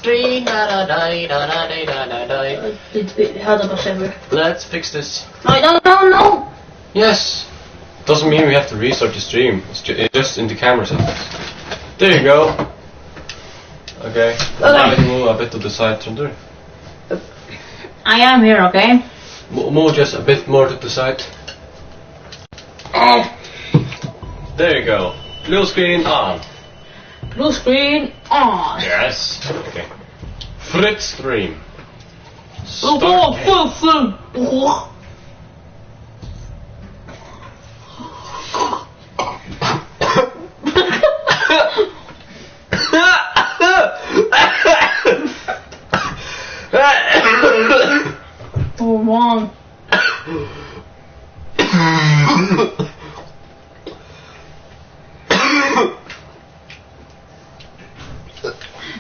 stream. How dat nog zeggen? Let's fix this. No. Yes. Doesn't mean we have to restart the stream. It's just in the camera settings. There you go. Okay. Now you move a bit to the side, Thunder. I am here, okay? Move just a bit more to the side. There you go. Blue screen on. Blue screen on. Yes. Okay. Frit stream. Oh, wrong.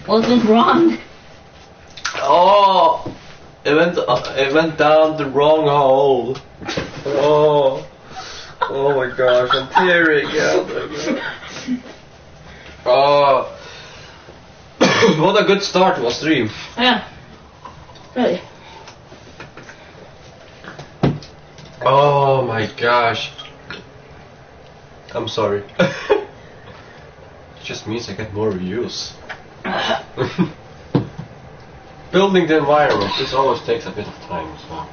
What went wrong? Oh, it went down the wrong hole. Oh my gosh, I'm tearing out. Oh, what a good start was stream. Yeah. Really. Oh my gosh. I'm sorry. It just means I get more views. Building the environment, this always takes a bit of time, so.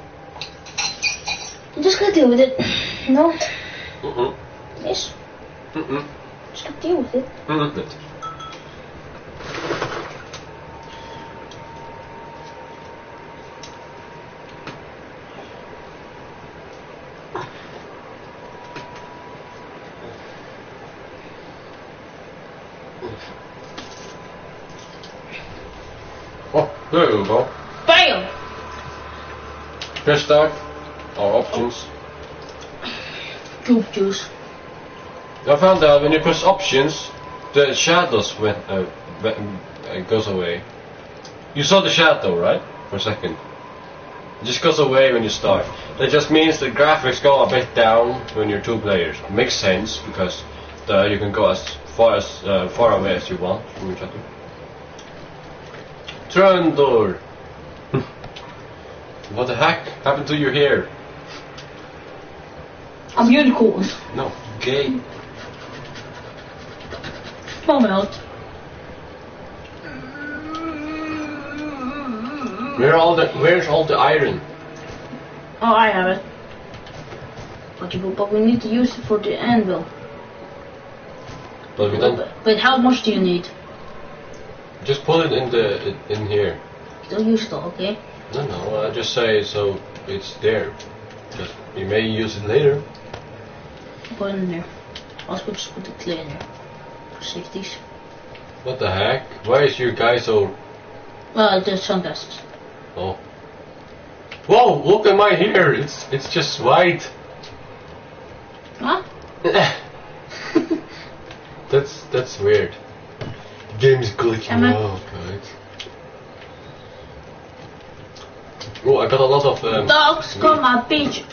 You just gotta deal with it. No? Yes? Just gotta deal with it. Oh, there you go. BAM! Press start, or options. Goop juice. I found that when you press options, the shadows goes away. You saw the shadow, right? For a second. It just goes away when you start. That just means the graphics go a bit down when you're two players. It makes sense because you can go as far away as you want from each other. Trundle. What the heck happened to your hair? I'm unicorn. No, gay. Come out. Where's all the iron? Oh, I have it. But we need to use it for the anvil. But we don't. But how much do you need? Just put it in here. Don't use it all, okay? No, I just say so it's there. Just you may use it later. Put it in there. Also just put the clay in there. For safeties. What the heck? Why is your guy so? Well, the sunglasses. Oh. Whoa! Look at my hair. It's just white. Huh? That's weird. The game is glitching out, guys. Oh, I got a lot of dogs come my beach.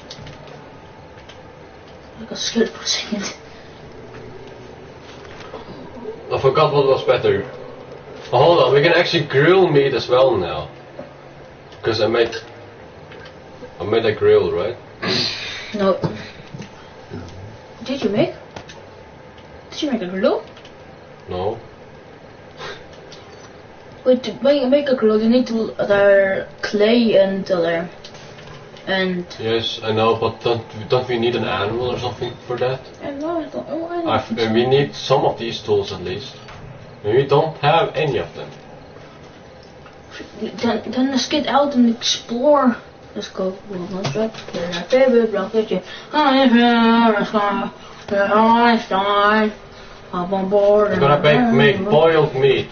I got scared for a second. I forgot what was better. Oh, hold on, we can actually grill meat as well now. Because I made a grill, right? No. Did you make? Did you make a grill? No. Wait, to make a grill, you need to clay and. Yes, I know, but don't we need an animal or something for that? No, I don't. We need some of these tools at least. We don't have any of them. Then let's get out and explore. Let's go. We'll not drop my favorite rocket. Let's go. Hop on board. I'm gonna make boiled meat.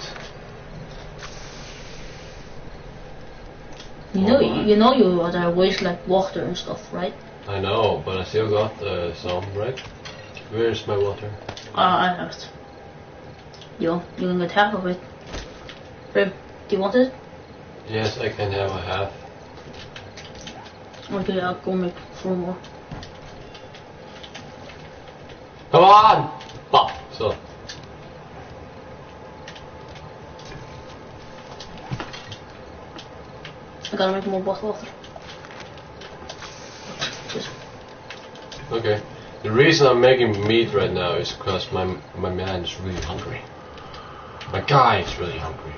You know you waste like water and stuff, right? I know, but I still got some, right? Where's my water? I have it. You can get half of it. Rib, do you want it? Yes, I can have a half. Okay, I'll go make 4 more. Come on! Pop! So. I gotta make more bottle water. Just. Okay. The reason I'm making meat right now is because my man is really hungry. My guy is really hungry.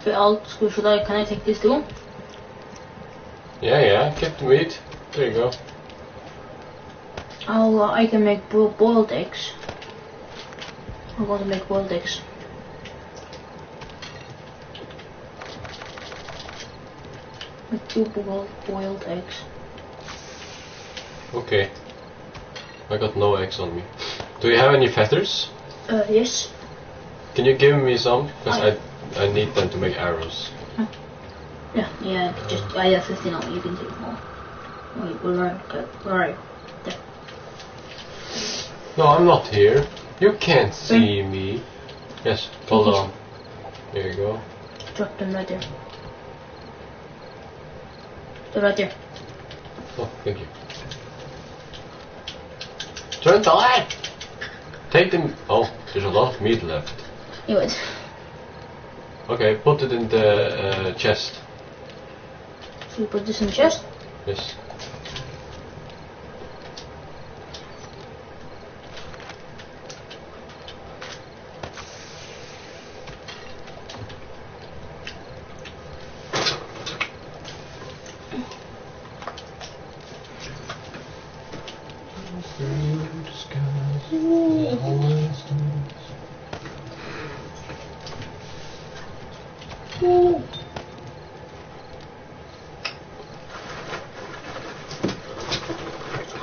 Okay, can I take this too? Yeah, keep the meat. There you go. I can make boiled eggs. I want to make boiled eggs. Make 2 boiled eggs. Okay. I got no eggs on me. Do you have any feathers? Yes. Can you give me some? Because I need them to make arrows. Yeah, just I have 15 on me, you can take more. Wait, where are you? There. No, I'm not here. You can't see me. Yes, hold on. There you go. Drop them right there. They're right there. Oh, thank you. Turn the light! Take them. Oh, there's a lot of meat left. Anyways. Okay, put it in the chest. Should we put this in the chest? Yes.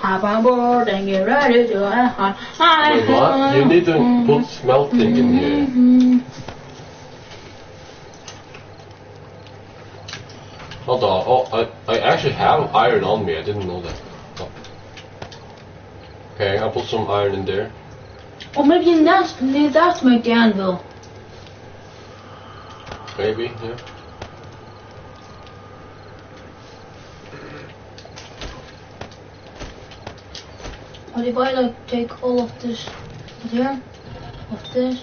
Hop on board and get ready to Wait, what? You need to put smelting in here. Hold on. Oh, I actually have iron on me. I didn't know that. Oh. Okay, I'll put some iron in there. Or maybe that's to make the anvil. Maybe, yeah. What if I take all of this here? Of this?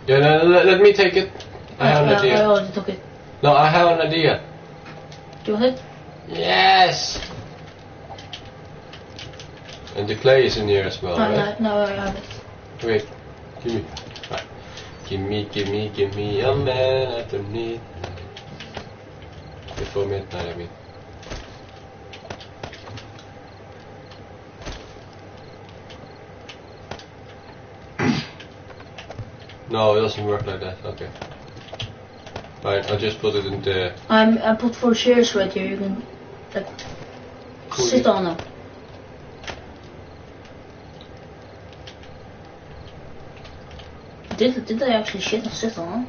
Yeah, no, let me take it. I have an idea. I already took it. No, I have an idea. Do you want it? Yes! And the clay is in here as well, right? No, I have it. Wait, give me. Right. Give me a man I don't need. Before midnight, I mean. No, it doesn't work like that. Okay. Right, I'll just put it in the. I put 4 chairs right here. You can sit on them. Did I actually sit on them?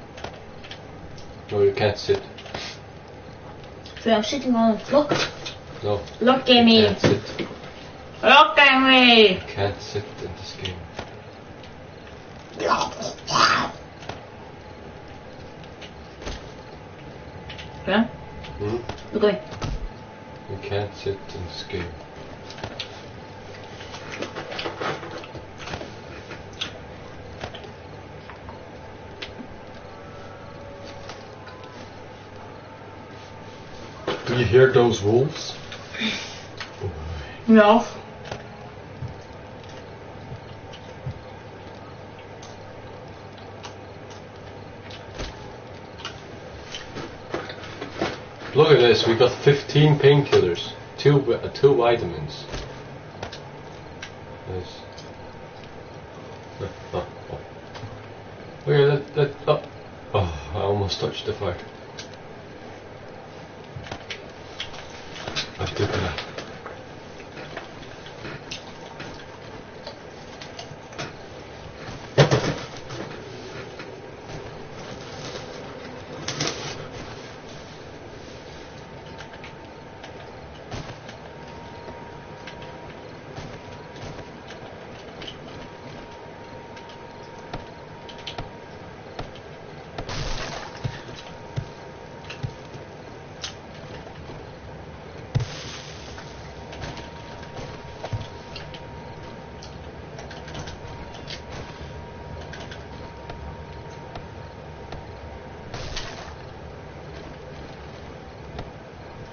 No, you can't sit. So I'm sitting on it. Look. No. Look at me. Can't sit. Look at me. You can't sit in this game. Yeah? Look at me. You can't sit in this game. Do you hear those wolves? No. Look at this, we got 15 painkillers, 2 vitamins. Nice. Okay, oh, I almost touched the fire. I did that.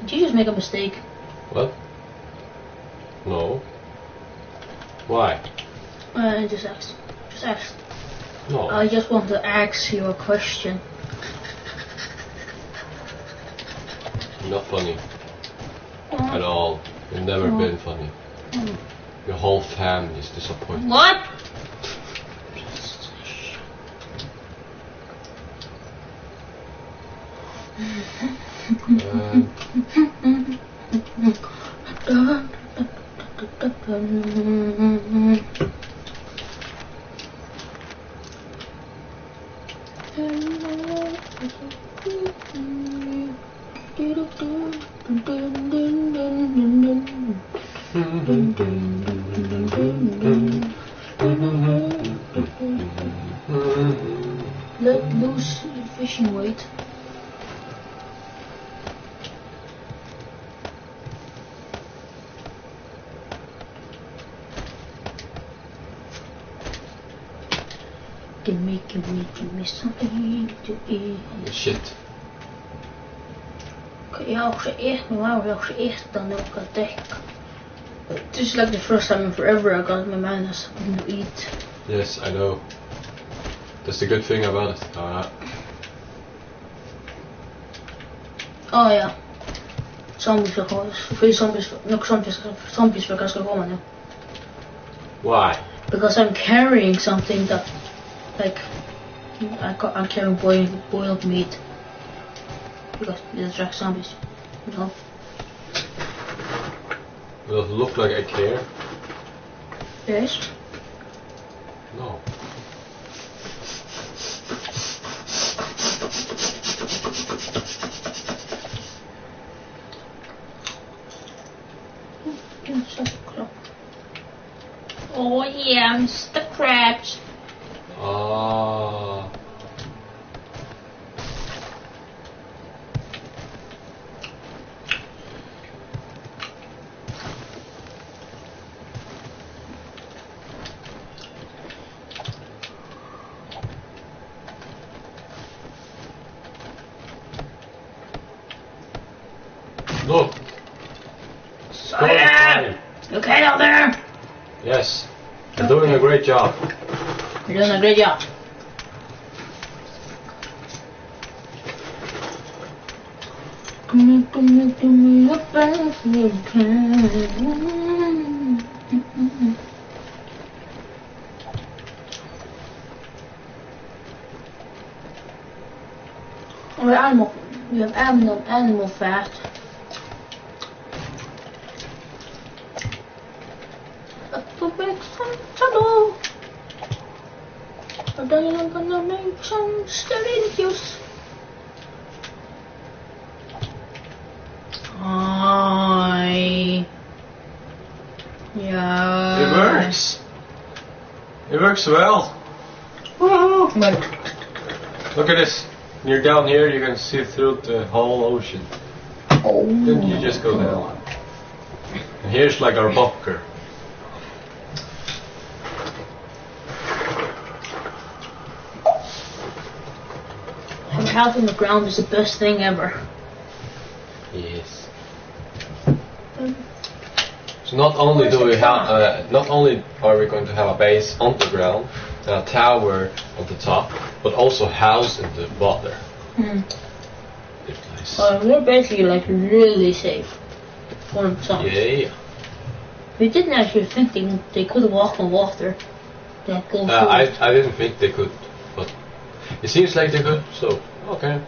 Did you just make a mistake? What? No. Why? Just asked. Just asked. No. I just want to ask you a question. Not funny. At all. You've never been funny. Your whole family is disappointed. What? Let loose fishing weight. Give me something to eat. Shit. Kan je ook zo echt, maar waarom ook zo echt dan ook gaan denken? It's like the first time in forever I got my mind has something to eat. Yes, I know. That's the good thing about it. Oh ja. Zombies wil gewoon. Veel zombies wil gaan komen nu. Why? Because I'm carrying something that, like, I'm carrying boiled meat. Because it attracts zombies, you know. Does it look like I care? Yes. No. Oh yeah, Mr. Krabs. Ah. Look. Sorry. You okay down there? Yes. You're doing a great job. You're doing a great job. Give me the best you can. We have animal fat. To make some trouble. But then I'm gonna make some steady juice. Yeah. It works. It works well. Woohoo! Look at this. When you're down here, you can see through the whole ocean. Oh. Then you just go down. And here's like our bunker. Having a house on the ground is the best thing ever. Yes. So not only do we have, not only are we going to have a base on the ground and a tower on the top, but also house in the water. It's nice. We're basically like really safe from zombies. Yeah. We didn't actually think they could walk on water. That go I didn't think they could, but it seems like they could. So okay.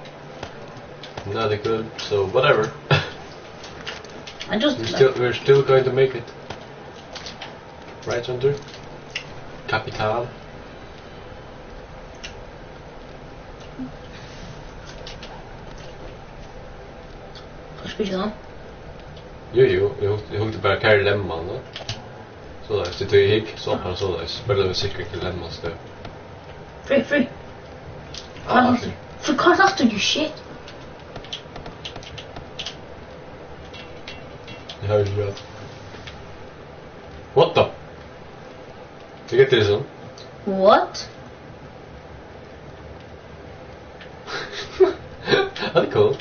Now they could. So whatever. We're still going to make it. Right, Hunter? Capital. Vad ska vi göra? Jo, jag hugger bara carry lemman då. Sådär, sitter i higg, soppar och sådär. Spelar vi säkert till lemman stöd. Free. Cut after you shit. Yeah. What the? To get this on? What? That's cool.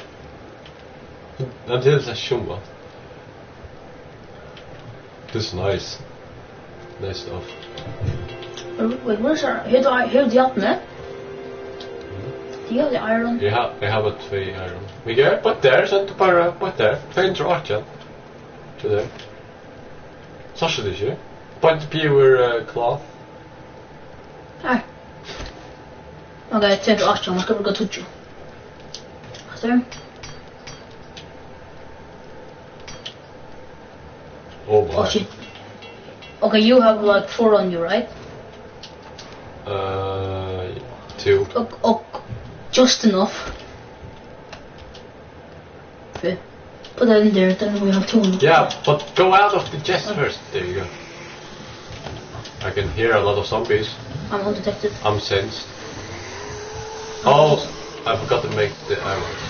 until the Shumba. This is nice. Nice stuff. Wait, where's our... Here's the up, man. Do you have the iron? Ja, jag har bara 2 iron. Vi gör på där, så inte bara på där. 218. Så där. Så ska det ju. Point pure cloth. Här. Okej, 218, man ska bruka touch. Där. Oh my. Oh shit. Okay, you have like 4 on you, right? 2. Oh, just enough. Okay. Put that in there, then we have 2 on. Yeah, but go out of the chest first. There you go. I can hear a lot of zombies. I'm undetected. I'm sensed. Oh, I forgot to make the arrows.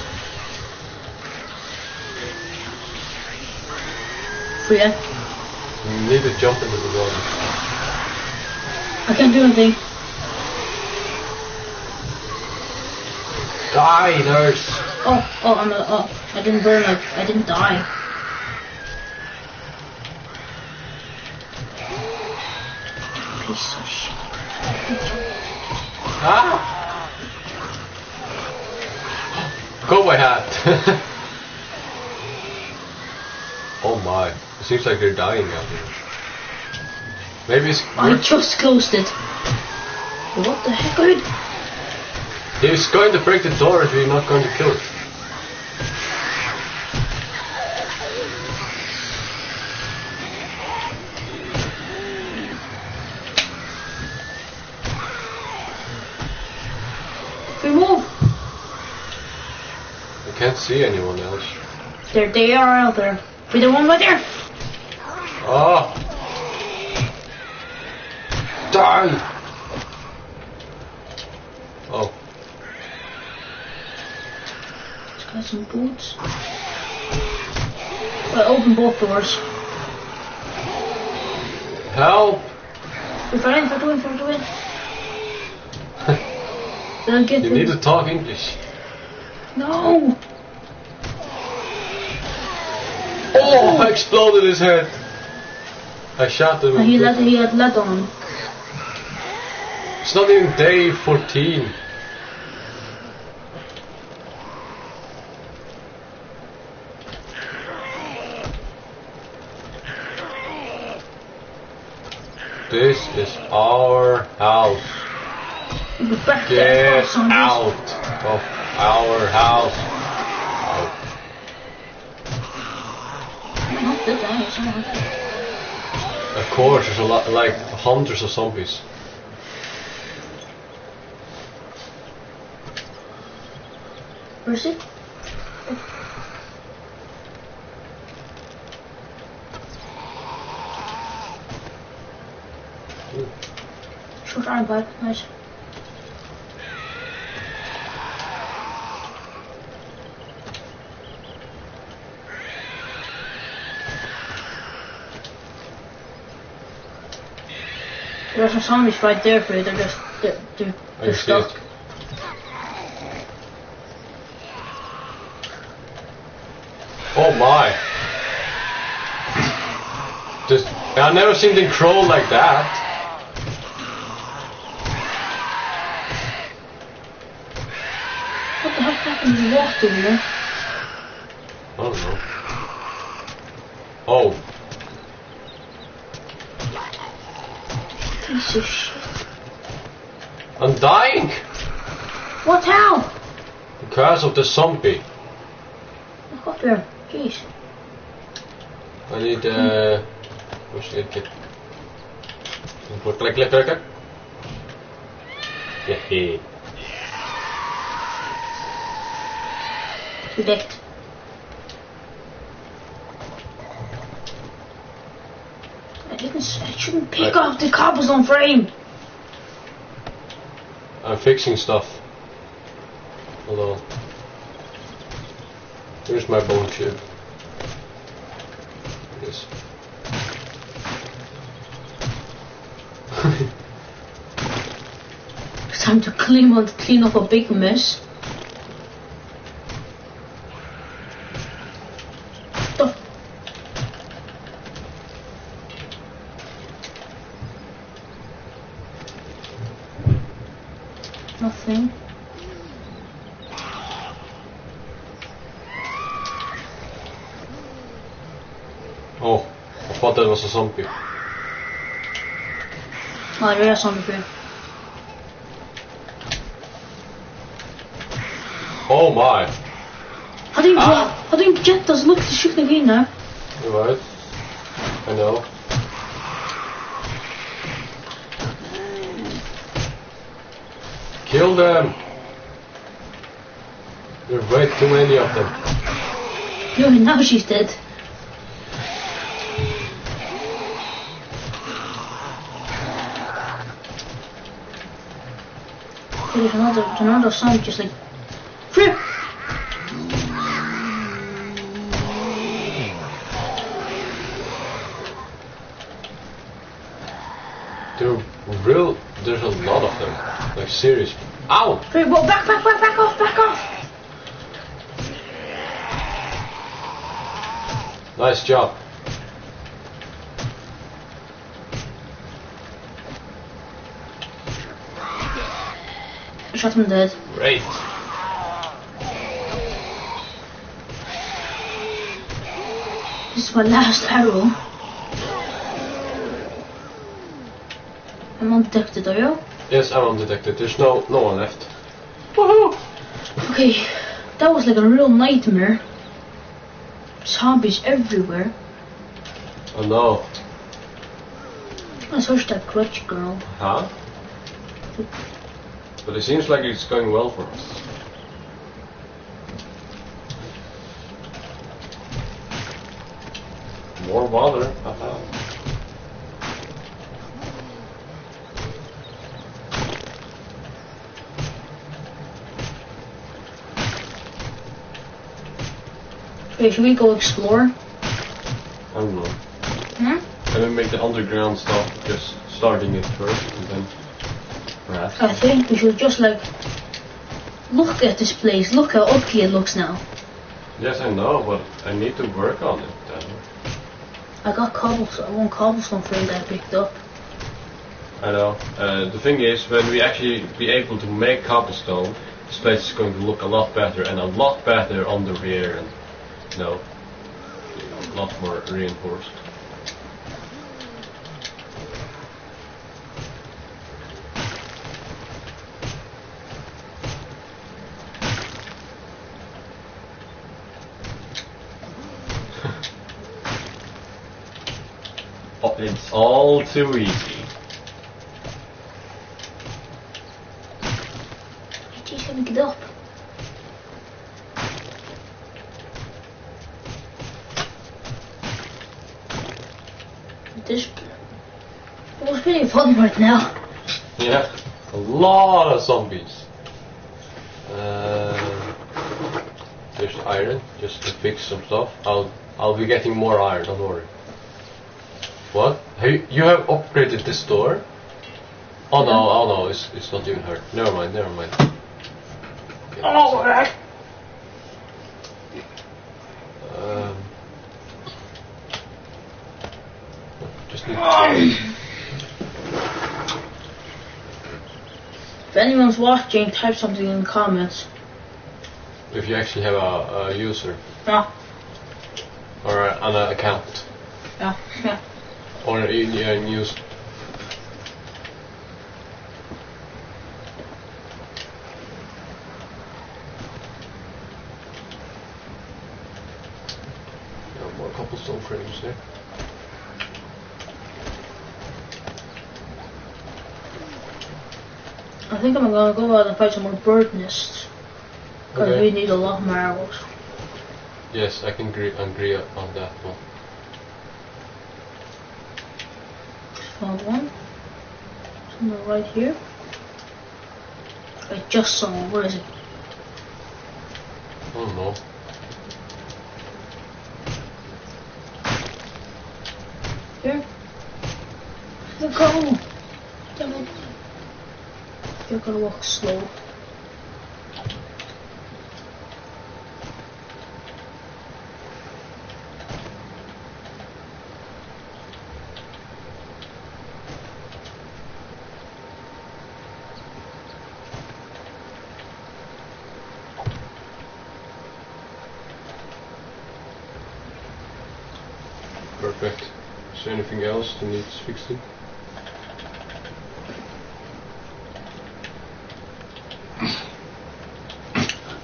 Frida. You need to jump into the water. I can't do anything. Die, nurse! I didn't burn, like, I didn't die. Piece of shit. Ah! Go my hat! Oh my, it seems like they're dying out here. Maybe it's... I just closed it. What the heck, dude? He's going to break the door if you're not going to kill it. Remove! I can't see anyone else. They are out there. Be the one right there! Oh! Die! Oh. Let's get some boots. Well, open both doors. Help! Try to win. Then get You need to talk English. No! Oh! I exploded his head! I shot him. He had lead on him. It's not even day 14. This is our house. Get out of our house. Out. Of course, there's a lot, like hundreds of zombies. Where is it? Short iron pipe, nice. There's some zombies right there for you, they're stuck. Oh my! I've never seen them crawl like that. What the heck happened to the water here? I don't know. Oh. Piece of shit. I'm dying! What, how? Because of the zombie. I got there. Jeez. I need where's the kit? Click. Yeah. Predict. I shouldn't pick off the cobblestone frame. I'm fixing stuff. Hold on. Here's my bone chip. Yes. It's time to clean up a big mess. Nothing. Oh, I thought that was a zombie. Oh, there is something here. Oh my! How do you get this? Look, the shit again now. You're right. I know. Kill them! There's way too many of them. No, now she's dead. There's another sound just like flip. There's a lot of them. Like seriously. Ow! Flip, well, back off. Nice job. Shot him dead. Great. This is my last arrow. I'm undetected, are you? Yes, I'm undetected. There's no one left. Woohoo! Okay, that was like a real nightmare. Zombies everywhere. Oh no. I searched that clutch girl. Huh? But it seems like it's going well for us. More water. Haha. Okay, should we go explore? I don't know. Hmm? Can we make the underground stuff just starting it first and then perhaps? I think we should just like look at this place. Look how ugly it looks now. Yes, I know, but I need to work on it then. I got cobblestone, one cobblestone frame that I picked up. I know. The thing is, when we actually be able to make cobblestone, this place is going to look a lot better and a lot better on the rear and, you know, a lot more reinforced. Oh, it's all too easy. Jeez, let me get up. This was pretty fun right now. Yeah, a lot of zombies. There's iron, just to fix some stuff. I'll be getting more iron, don't worry. What? Hey, you have upgraded this door? Oh no, it's not even hurt. Never mind. Okay, Oh, right. Just need to... If anyone's watching, type something in the comments. If you actually have a user. Yeah. Or an account. Yeah. Or in use. More cobblestone frames there. I think I'm gonna go out and find some more bird nests. Because Okay. we need a lot more arrows. Yes, I can agree on that one. Found one. Somewhere right here. I just saw one. Where is it? I don't know. Here? Here go! Damn it. You're gonna walk slow. Perfect. Is there anything else that needs fixing?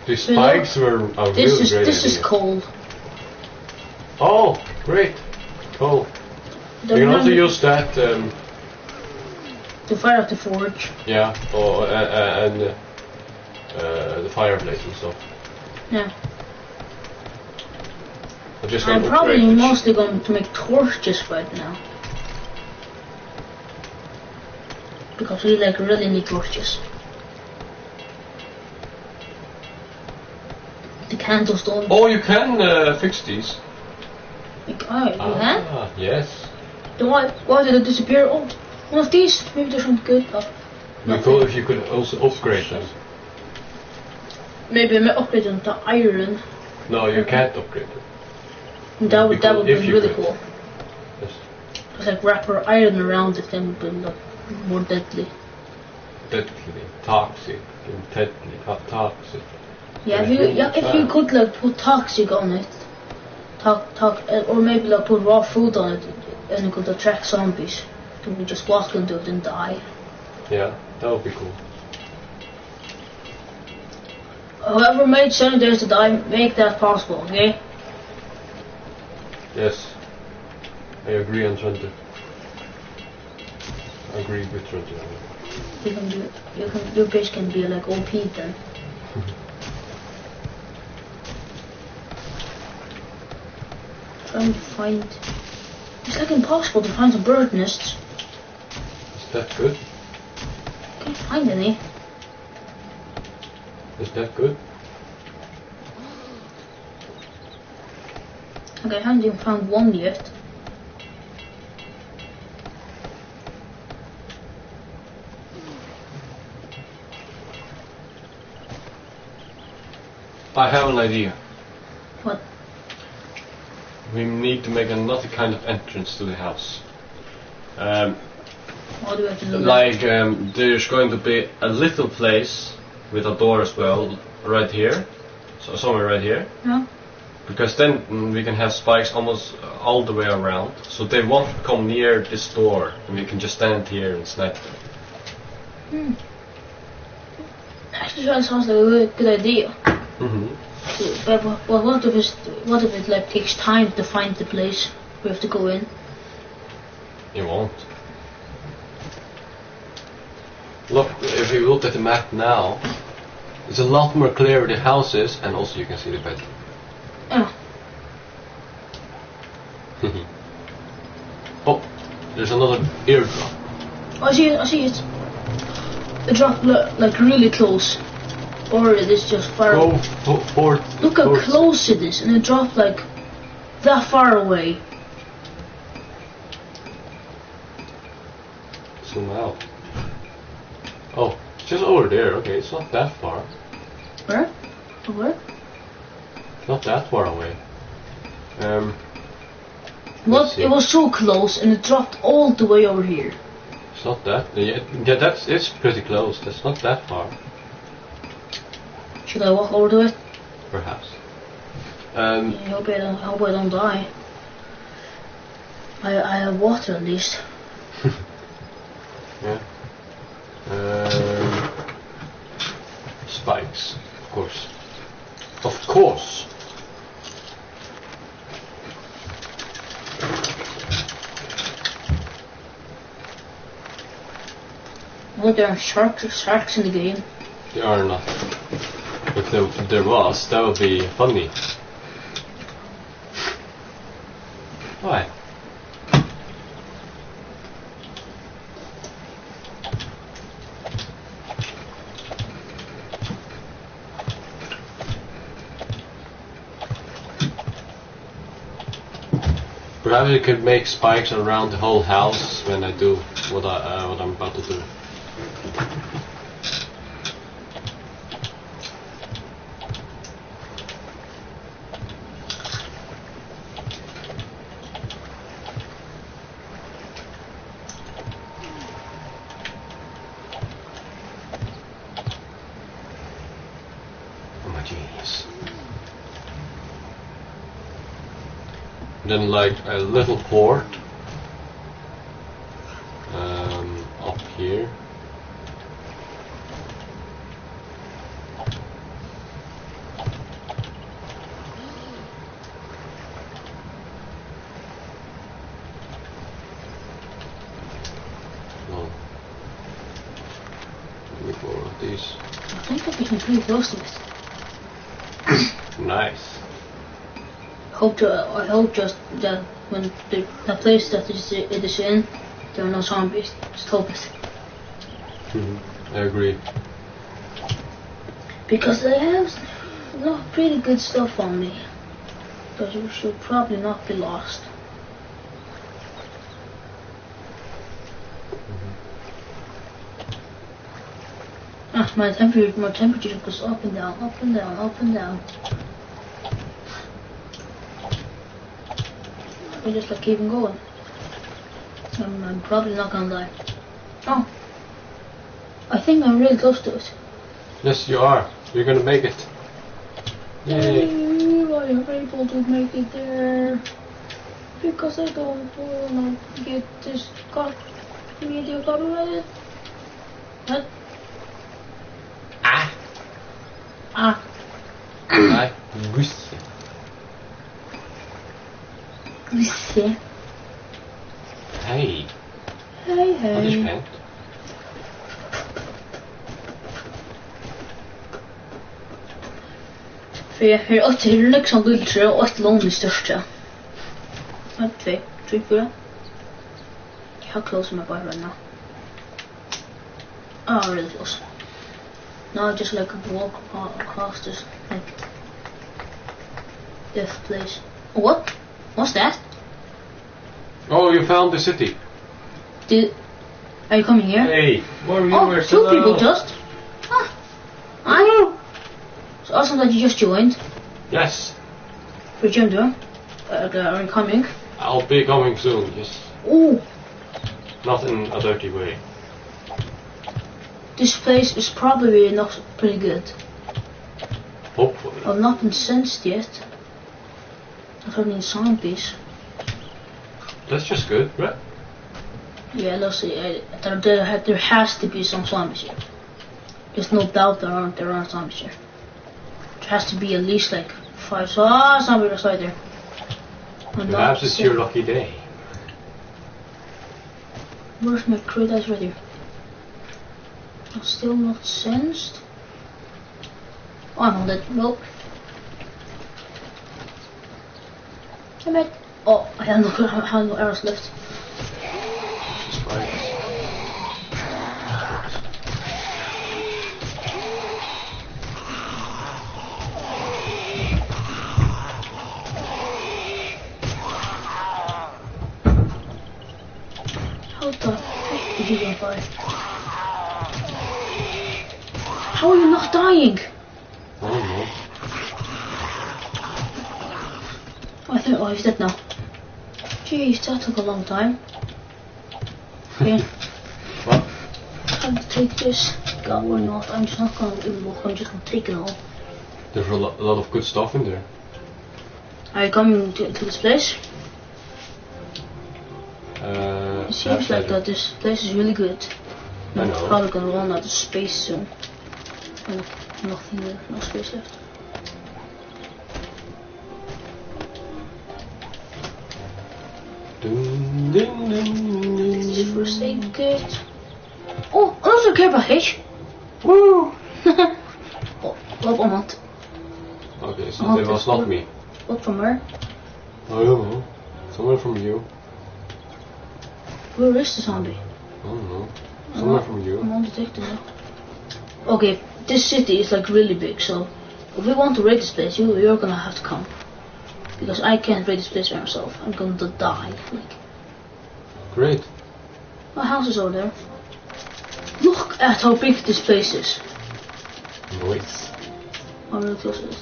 These spikes are really great. This is coal. Oh, great. Coal. You can also use that to fire up the forge. Yeah, or and the fireplace and stuff. Yeah. I'm probably mostly going to make torches right now. Because we really need torches. The candles don't... Oh, you can fix these. You can? Yes. Then why did it disappear? Oh, one of these. Maybe there's something good. I thought if you could also upgrade them. Maybe I may upgrade them to iron. No, you can't upgrade them. That would be really cool. Yes. Just like wrap our iron around it, then would be more deadly. Deadly, toxic, intensely toxic. Yeah, if you could put toxic on it, or maybe put raw food on it, and it could attract zombies. They would just walk into it and die. Yeah, that would be cool. Whoever made 7 Days to Die, make that possible, okay? Yes, I agree on 20. I agree with 20. You can do it. Your base can be like OP then. Trying to find. It's like impossible to find some bird nests. Is that good? Can't find any. Is that good? Okay, I haven't even found one yet. I have an idea. What? We need to make another kind of entrance to the house. What do we have to do? Like, there's going to be a little place with a door as well, right here. So somewhere right here. Yeah. Because then we can have spikes almost all the way around. So they won't come near this door, and we can just stand here and snipe them. Actually, that sounds like a really good idea. Mm-hmm. But what if it takes time to find the place we have to go in? It won't. Look, if you look at the map now, it's a lot more clear where the house is, and also you can see the bed. Yeah. Oh, there's another airdrop. I see it. It dropped really close. Or it is just far away. Look how close it is, and it dropped that far away. Zoom out. Oh, it's just over there. Okay, it's not that far. Where? Where? It's not that far away. It was so close, and it dropped all the way over here. It's not that. Yeah, it's pretty close. That's not that far. Should I walk over to it? Perhaps. I hope I don't die. I have water at least. Yeah. Spikes, of course. Of course. Well, there are sharks in the game. There are not. If there was, that would be funny. Why? Perhaps you could make spikes around the whole house when I do what I'm about to do. then like a little port up here. No. Let me go with these. I think I'm getting pretty close to it. Nice. I hope just that when the place that it is in, there are no zombies. Just hope it. I agree. Because they have pretty good stuff on me. Because we should probably not be lost. My temperature goes up and down, up and down, up and down. I just like keeping going. I'm probably not gonna die. Oh, I think I'm really close to it. Yes, you are. You're gonna make it. Yay! I am able to make it there because I don't wanna get this media copyrighted. What? Nej, Gusse. Gusse. Hej. Hej, Wat is hej. het? För jag har 8 liksom guldträ och 8 lång i största. 1, 2, 3, 4. How close am I by right now? Oh, really close. Now I just like walk across this like death place. What? What's that? Oh, you found the city. Are you coming here? Hey, more Oh, viewers. 2 people just. Ah, I. It's awesome that you just joined. Yes, For Jim, are you coming? I'll be coming soon. Yes, Ooh, not in a dirty way. this place is probably not pretty good. Hopefully. I've not been sensed yet. I've heard any zombies. That's just good, right? Yeah, let's see. There has to be some zombies here. There's no doubt there aren't zombies here. There has to be at least like 5 zombies right there. Perhaps it's your lucky day. Where's my crate? That's right here. I'm still not sensed. Oh, I'm on that. Nope. Damn it. Oh, I have no arrows left. Jesus Christ. How the heck did you get by? How are you not dying? I don't know. Oh, he's dead now. Jeez, that took a long time. Okay. What? Time to take this. God, we're not. I'm just not gonna even walk. I'm just gonna take it all. There's a lot of good stuff in there. Are you coming to this place? It seems like that this place is really good. I know. It's probably gonna run out of space soon. And nothing there, no space left. Dun, dun, dun, This is dun. first aid kit. Oh, another care package! Woo! Oh, I'm not. Okay, so it was not me. What from where? I don't know. Somewhere from you. Where is the zombie? I don't know. Somewhere from you. I'm undetected now. Okay, this city is like really big, so if we want to raid this place, you're gonna have to come. Because I can't raid this place by myself. I'm going to die. Like, Great. my house is over there. Look at how big this place is. Nice. How really close it is.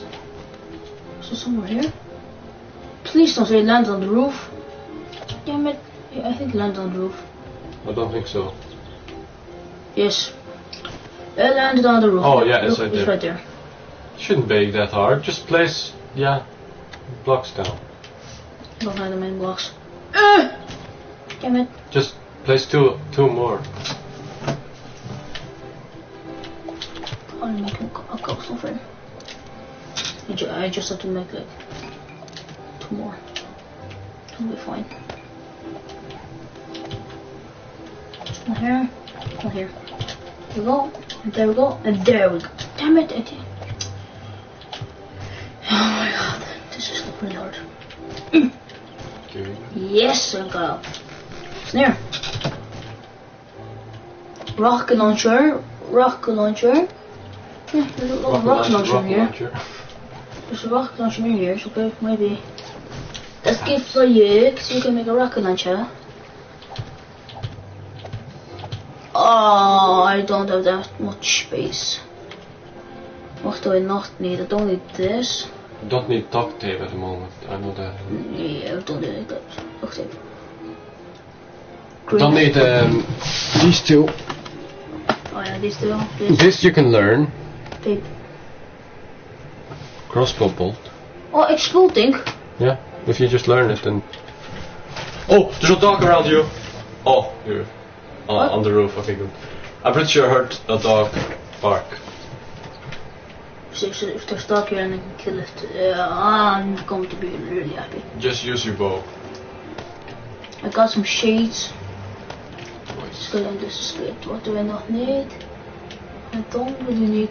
Is there somewhere here? Please don't say it landed on the roof. Damn it. Yeah, I think it landed on the roof. I don't think so. Yes. It landed on the roof. Oh, yeah, it's Look, right there. It's right there. Shouldn't be that hard. Just place, blocks down. Don't have the main blocks. Damn it. Just place two more. I'll make a cobblestone frame. I just have to make like 2 more. It'll be fine. One here, one here. There we go, and there we go, and there we go. Damn it, I did. Oh my god, this is really hard. Yes, I got it. Snare. Rocket launcher. Yeah, there's a little rocket launcher here. There's a rocket launcher here, so okay, maybe. Let's give for you, so you can make a rocket launcher. Oh, I don't have that much space. What do I not need? I don't need this. You don't need duct tape at the moment, I know that. Yeah, I don't need that. Duct tape. You don't need these two. Oh yeah, these two. This you can learn. Tape. Crossbow bolt. Oh, exploding. Yeah, if you just learn it then. Oh, there's a dog around you. Oh, you're on the roof. Okay, good. I'm pretty sure I heard a dog bark. So if there's dog here and I can kill it, I'm going to be really happy. Just use your bow. I got some shades. This is good. What do I not need? I don't really need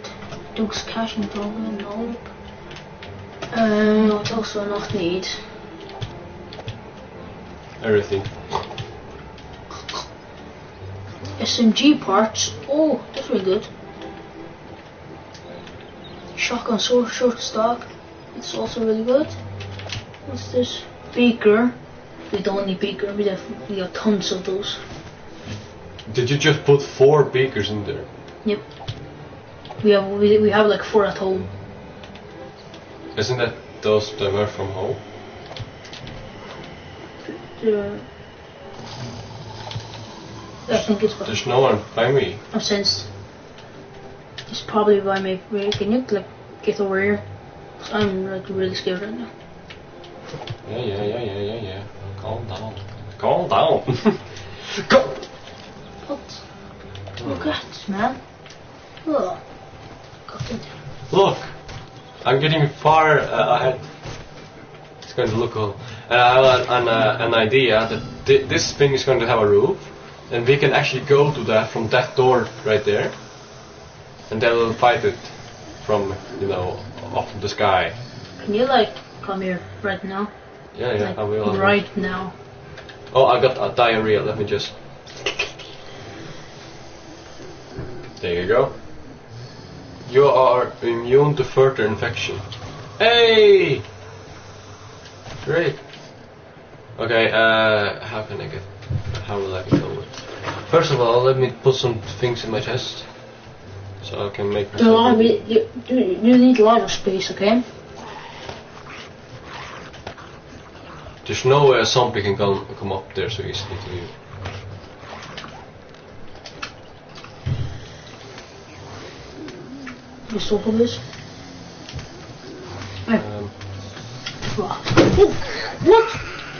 Duke's caching program, no. What else do I not need? Everything. SMG parts. Oh, that's really good. Shotgun short stock. It's also really good. What's this? Beaker. We don't need beaker. We have tons of those. Did you just put 4 beakers in there? Yep. We have like 4 at home. Isn't that those that were from home? I think it's. There's no one by me. I've sensed. It's probably by me. Can you like get over here? I'm like really scared right now. Yeah. Calm down. Calm down. Go. What? Look at this, man. Oh. Look, I'm getting far ahead. It's going to look cool. And I have an idea that this thing is going to have a roof, and we can actually go to that from that door right there, and then we'll fight it from, off the sky. Can you like come here right now? Yeah, like, I will. Right now. Oh, I got a diarrhea. Let me just. There you go. You are immune to further infection. Hey! Great. Okay, how will I get over it? First of all, let me put some things in my chest. So I can make you need a lot of space, okay? There's no way a zombie can come up there so easily to you. You still for this? What?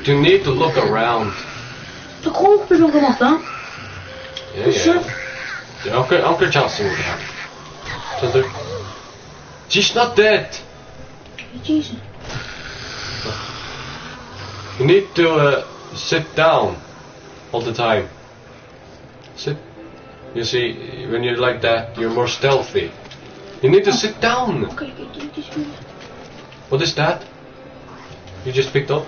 You need to look around. De kop is ook nog dan. Yeah. Uncle Johnson will be happy. She's not dead. Jesus. You need to sit down all the time. Sit. You see, when you're like that, you're more stealthy. You need to sit down. Okay. What is that? You just picked up?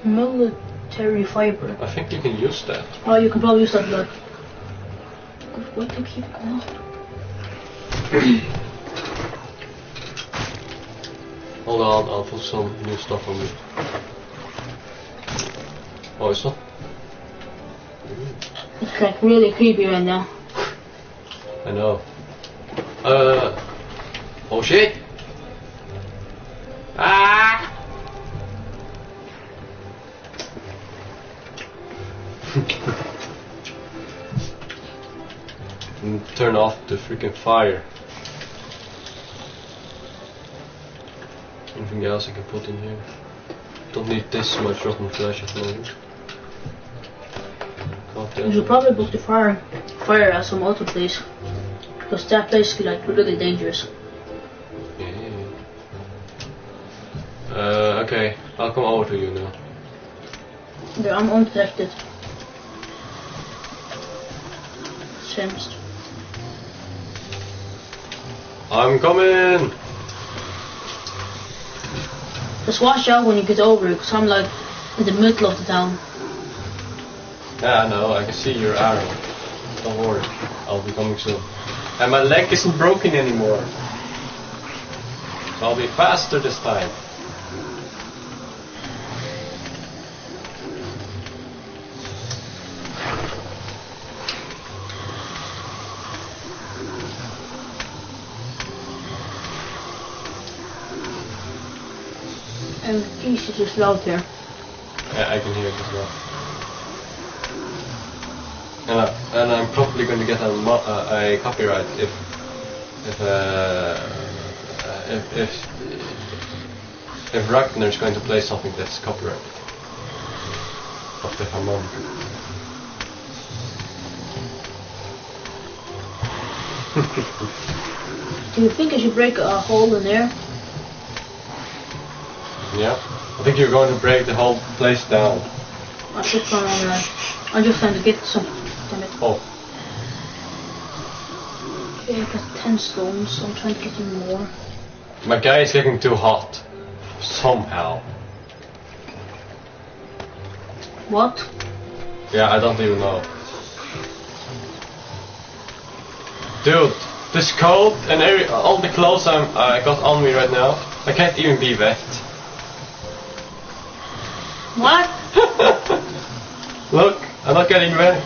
Military fiber. I think you can use that. Oh, you can probably use that blood. What to keep going? Hold on, I'll put some new stuff on me. Oh, it's not. It's like really creepy right now. I know. Oh shit! Ah! And turn off the freaking fire. Anything else I can put in here? don't need this much rotten flesh at the moment. You should probably book the fire at some other place, because that place is like really dangerous. Yeah. Okay, I'll come over to you now. Yeah, I'm undetected. Sensed. I'm coming! Just watch out when you get over it, because I'm like in the middle of the town. Yeah, I know, I can see your arrow. Don't worry, I'll be coming soon. And my leg isn't broken anymore. So I'll be faster this time. And geese is just loud here. Yeah, I can hear it as well. And I'm probably going to get a copyright if Ragnar is going to play something that's copyrighted of the harmonica. Do you think I should break a hole in there? Yeah, I think you're going to break the whole place down. I should run on that. I'm just trying to get some. Damn it. Oh. Okay, I got 10 stones, so I'm trying to get some more. My guy is getting too hot. Somehow. What? Yeah, I don't even know. Dude, this coat and all the clothes I got on me right now, I can't even be wet. What? Look, I'm not getting wet.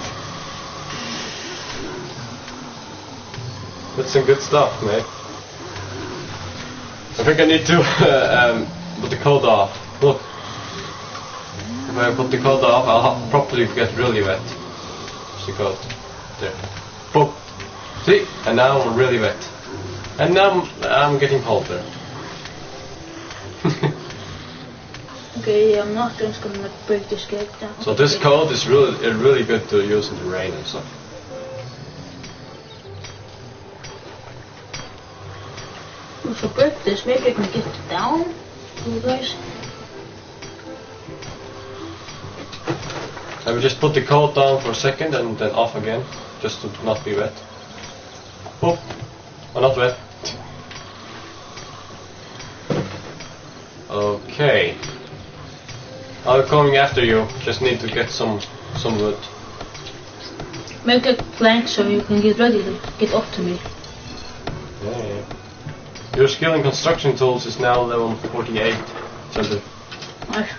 That's some good stuff, mate. I think I need to put the coat off. Look. If I put the coat off, I'll probably get really wet. There's the coat. There. Boom. See? And now I'm really wet. And now I'm getting colder. Okay, I'm not just gonna like break this gate down. So this coat is really good to use in the rain and stuff. If I break this, maybe I can get it down, you guys. I will just put the coat down for a second and then off again, just to not be wet. Oh, I'm not wet. Okay. I'm coming after you. Just need to get some wood. Make a plank so you can get ready to get up to me. Yeah. Your skill in construction tools is now level 48. Something. Nice.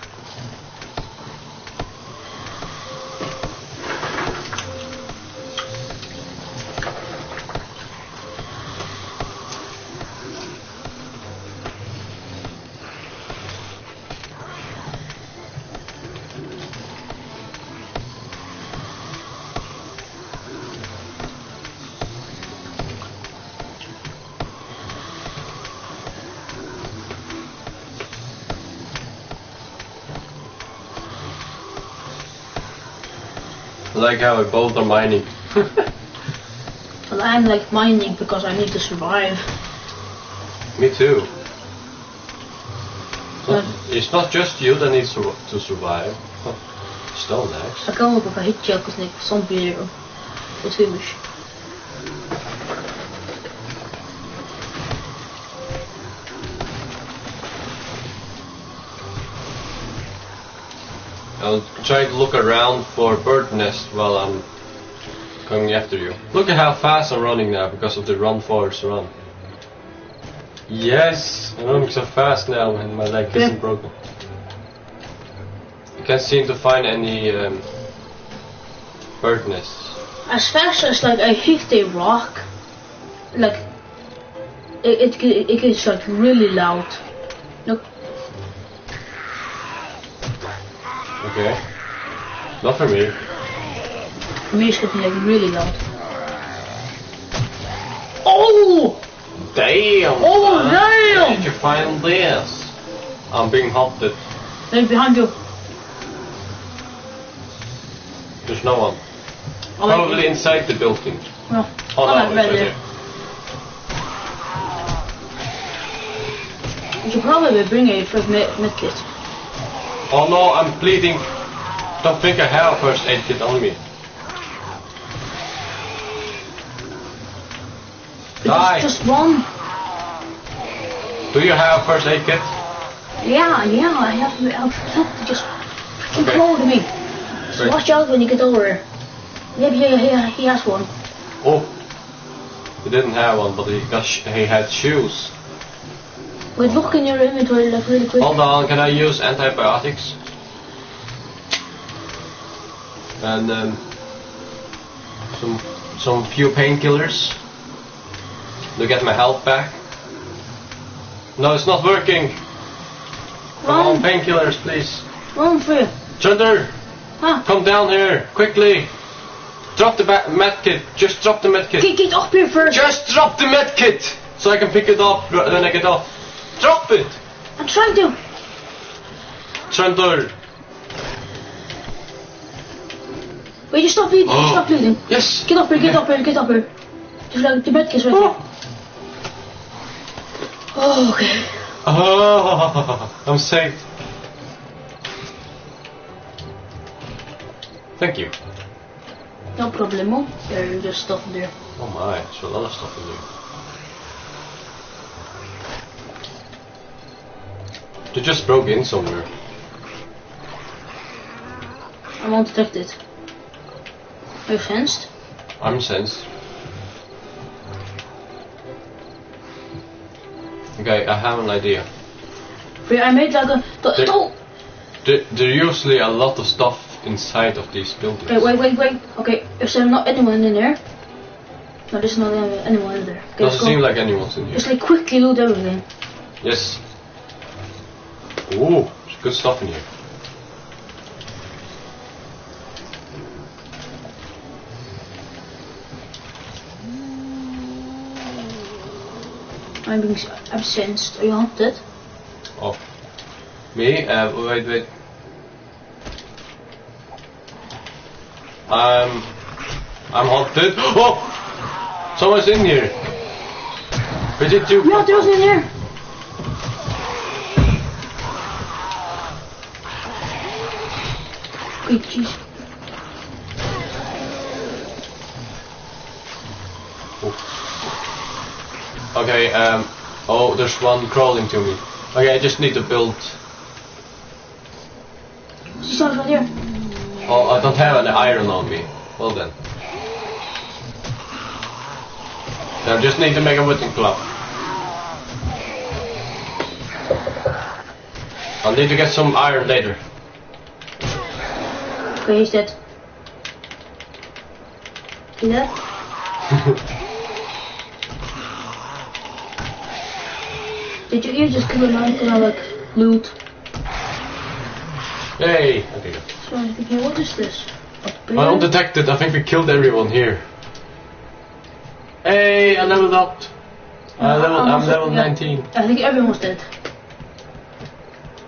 I like how we both are mining. Well, I'm like mining because I need to survive. Me too. It's not just you that needs to survive. Stone axe. Ik kan ook een hitje als ik zombie er. Dat is humus. I'll try to look around for a bird nest while I'm coming after you. Look at how fast I'm running now because of the run forest run. Yes, I'm running so fast now and my leg isn't broken. I can't seem to find any bird nests. As fast as like I hit a rock, like it gets like really loud. Look. Okay. Not for me. For me it's getting like really loud. Oh! Damn! Oh damn! Where did you find this? I'm being hunted. Right behind you. There's no one. Oh, Probably inside the building. No. Oh no, Right it's right there. here. You should probably bring a first medkit. Oh no, I'm bleeding. Don't think I have a first aid kit on me. Die! Just one. Do you have a first aid kit? Yeah, I have to just freaking Okay. hold me. So Right. watch out when you get over here. Maybe he has one. Oh, he didn't have one, but he had shoes. Wait, look in your inventory like really quick. Hold on, can I use antibiotics? And some few painkillers to get my health back. No, it's not working. Come on, painkillers, please. Run for you. Thunder, Huh? come down here quickly. Drop the medkit. Just drop the medkit. Get up here first. Just drop the medkit so I can pick it up when I get off. Drop it. I'm trying to. Thunder. Wait, you stop bleeding. Oh. Stop bleeding. Yes. Get up here. Get up here. Get up here. Just like the medkit's right there. Oh, okay. Oh, I'm saved. Thank you. No problemo. There's just stuff in there. Oh my, there's a lot of stuff in there. They just broke in somewhere. I'm undetected. Are you sensed? I'm sensed. Okay, I have an idea. I made like a... There usually a lot of stuff inside of these buildings. Wait. Okay, if there's not anyone in there... No, there's not anyone in there. Okay, Doesn't seem like anyone's in here. just like quickly loot everything. Yes. Ooh, there's good stuff in here. I'm sensed. Are you hunted? Oh. Me? Wait. I'm haunted. Oh! Someone's in here. Where did you? Yeah, there's in here. Wait, jeez. Okay, oh, there's one crawling to me. Okay, I just need to build. She's right here. Oh, I don't have any iron on me. Well then. I just need to make a wooden club. I'll need to get some iron later. Okay, he's dead. You dead? Did you just kill a man? Can I like loot? Hey! Okay, good. Sorry, okay, what is this? I'm undetected. I think we killed everyone here. Hey, I leveled up. I'm level 19. I think everyone's dead.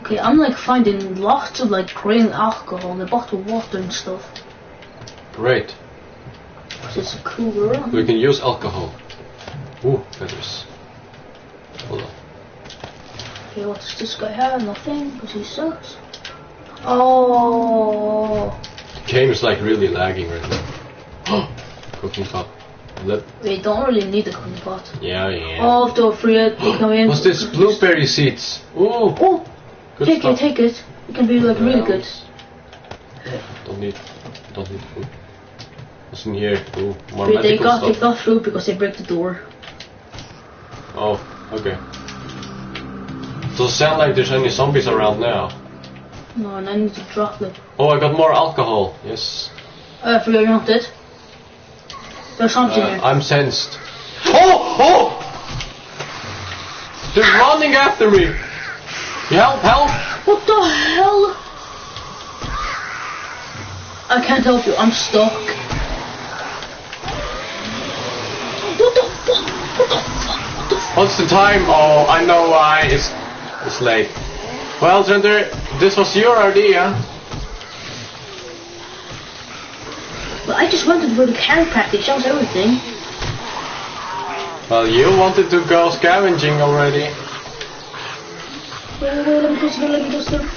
Okay, I'm like finding lots of like grain alcohol and a bottle of water and stuff. Great. It's cooler. We can use alcohol. Ooh, feathers. Hold on. Okay, what does this guy have? Nothing, because he sucks. Oh. The game is like really lagging right now. Cooking pot. We don't really need a cooking pot. Yeah. Oh, if they're free, they come in. What's this? Blueberry seeds. Ooh. Oh, Good take stuff. it, take it. It can be like really good. Don't need food. What's in here? Ooh, more They medical got stuff. through because they break the door. Oh, okay. Doesn't sound like there's any zombies around now. No, and I need to drop it. Oh, I got more alcohol. Yes. For you're not dead. There's something here. I'm sensed. Oh! They're running after me. Help! What the hell? I can't help you. I'm stuck. What the fuck? What's the time? Oh, I know why. It's late. Well, Trender, this was your idea. But I just wanted for the chiropractic, shows everything. Well, you wanted to go scavenging already. Wait, let me just there.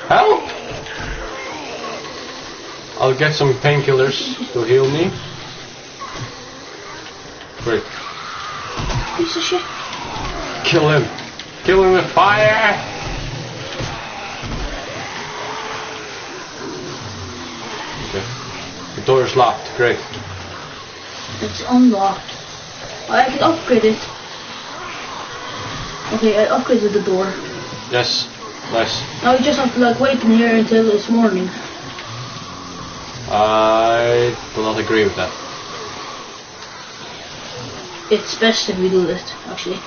Help! I'll get some painkillers to heal me. Wait. Piece of shit. Kill him. Kill him with fire! Okay. The door is locked. Great. It's unlocked. I can upgrade it. Okay, I upgraded the door. Yes. Nice. Now we just have to like wait in here until it's morning. I do not agree with that. It's best if we do that, actually.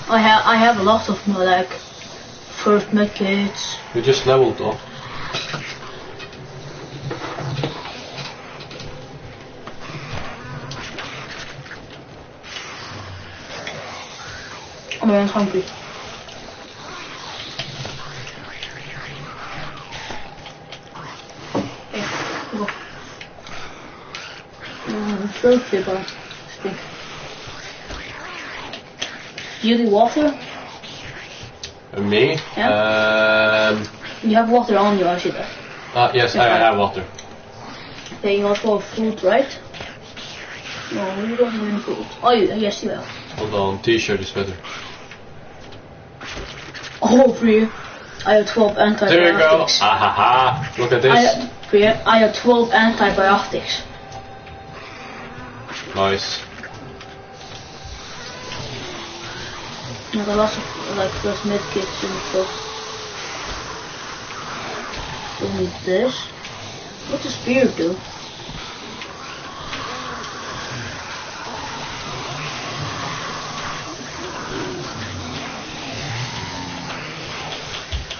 I have a lot of my like first medkits. You just leveled up. Oh man, I'm hungry. Go. Thirsty, but stick. Do you need water? Me? Yeah. You have water on you, I see that. Yes, I have water. Okay, you also have food, right? No, you don't have any food. Oh, yes, you have. Hold on, t-shirt is better. Oh, for you. I have 12 antibiotics. There you go. Ahaha. Look at this. I have 12 antibiotics. Nice. I got lots of like first medkits and stuff. Don't need this. What does spear do?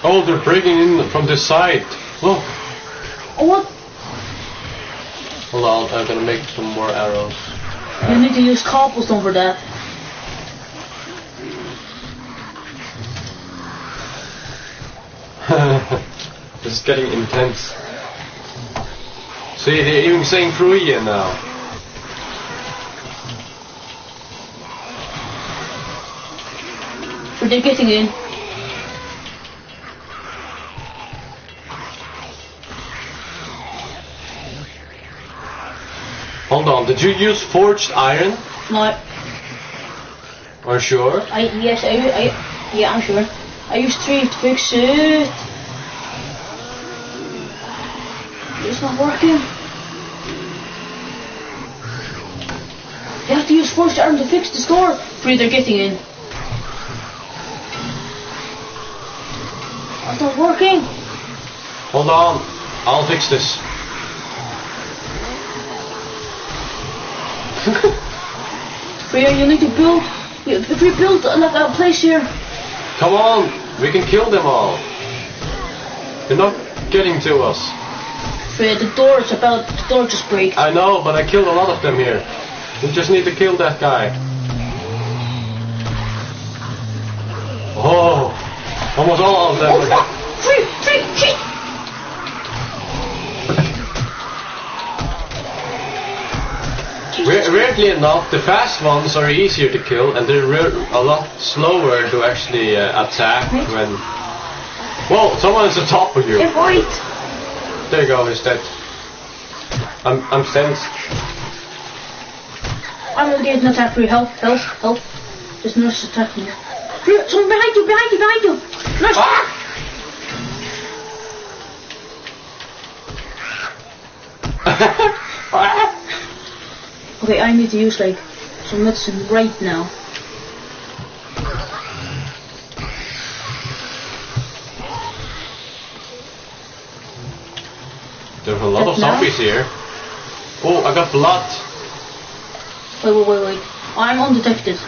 Oh, they're breaking in from this side. Look. Oh, what? Hold on, I'm gonna make some more arrows. You need to use cobblestone for that. This is getting intense. See, they're even saying Fruya now. But they're getting in. Hold on, did you use forged iron? No. Are you sure? Yeah, I'm sure. I used 3 to fix it. It's not working. You have to use forged iron to fix this door. Free, they're getting in. That's not working. Hold on, I'll fix this. Freya, you need to build. If we build like a place here. Come on, we can kill them all. They're not getting to us. Freya, the door just break. I know, but I killed a lot of them here. We just need to kill that guy. Oh, almost all of them. Oh fuck! Free! Shit! Weirdly enough, the fast ones are easier to kill, and they're a lot slower to actually attack when... Whoa, someone is on top of you. Hey, wait! There you go, he's dead. I'm sensed. I'm gonna get an attack for you. Help. This nurse is attacking you. Someone behind you! Nurse! Ah! Okay, I need to use like some medicine right now. There's a lot of zombies here. Oh, I got blood. Wait. I'm undetected.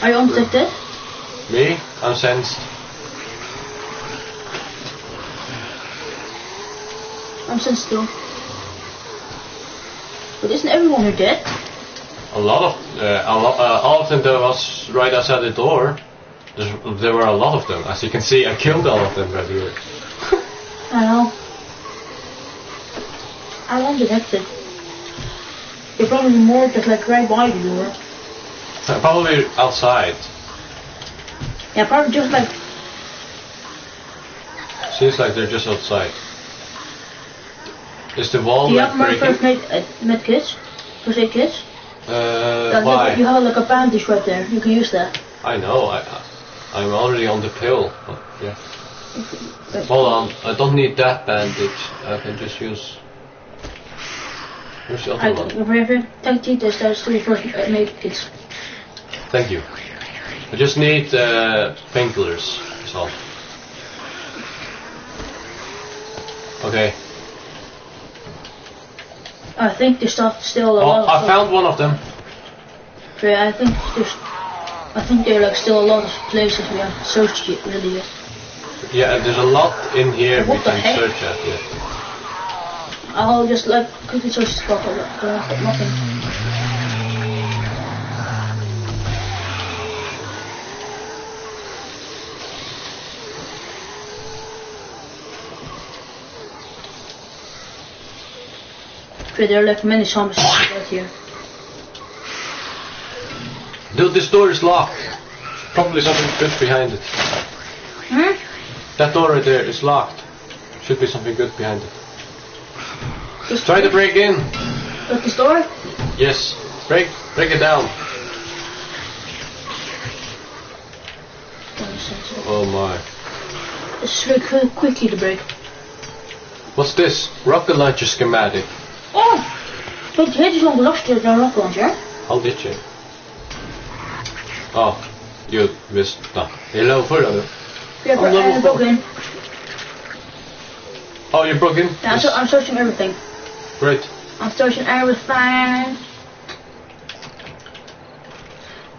Are you undetected? Me? I'm sensed. I'm sensed too. But isn't everyone here dead? All of them was right outside the door. There were a lot of them. As you can see, I killed all of them right here. I know. I won't detect it. They're probably more just like right by the door. Probably outside. Yeah, probably just like... Seems like they're just outside. Is the wall Do you have my breaking? first med kits? First aid kits? Why? You have like a bandage right there. You can use that. I know. I'm already on the pill. But yeah. Hold on. I don't need that bandage. I can just use... Where's the other one? Take this. There's 3 first aid kits. Thank you. I just need painkillers. That's all. Okay. I think there's still a lot of I stuff. found one of them. Yeah, I think there are like still a lot of places we have searched it really yet. Yeah, there's a lot in here we What the can heck? search at. Yeah. I'll just like quickly search this spot, but nothing. Okay, there are like many zombies right here. Dude, this door is locked. Probably something good behind it. Hmm? That door right there is locked. Should be something good behind it. Just Try to break in. At the door? Yes. Break it down. Oh my. It's very quickly to break. What's this? Rocket launcher schematic. Oh! Het is zo'n belasting naar rocket launcher. How did you? Oh, you missed. No. Hello, further. Yeah, but I broke in. Oh, you broke in? Yeah, Yes. I'm searching everything. Great. I'm searching everything.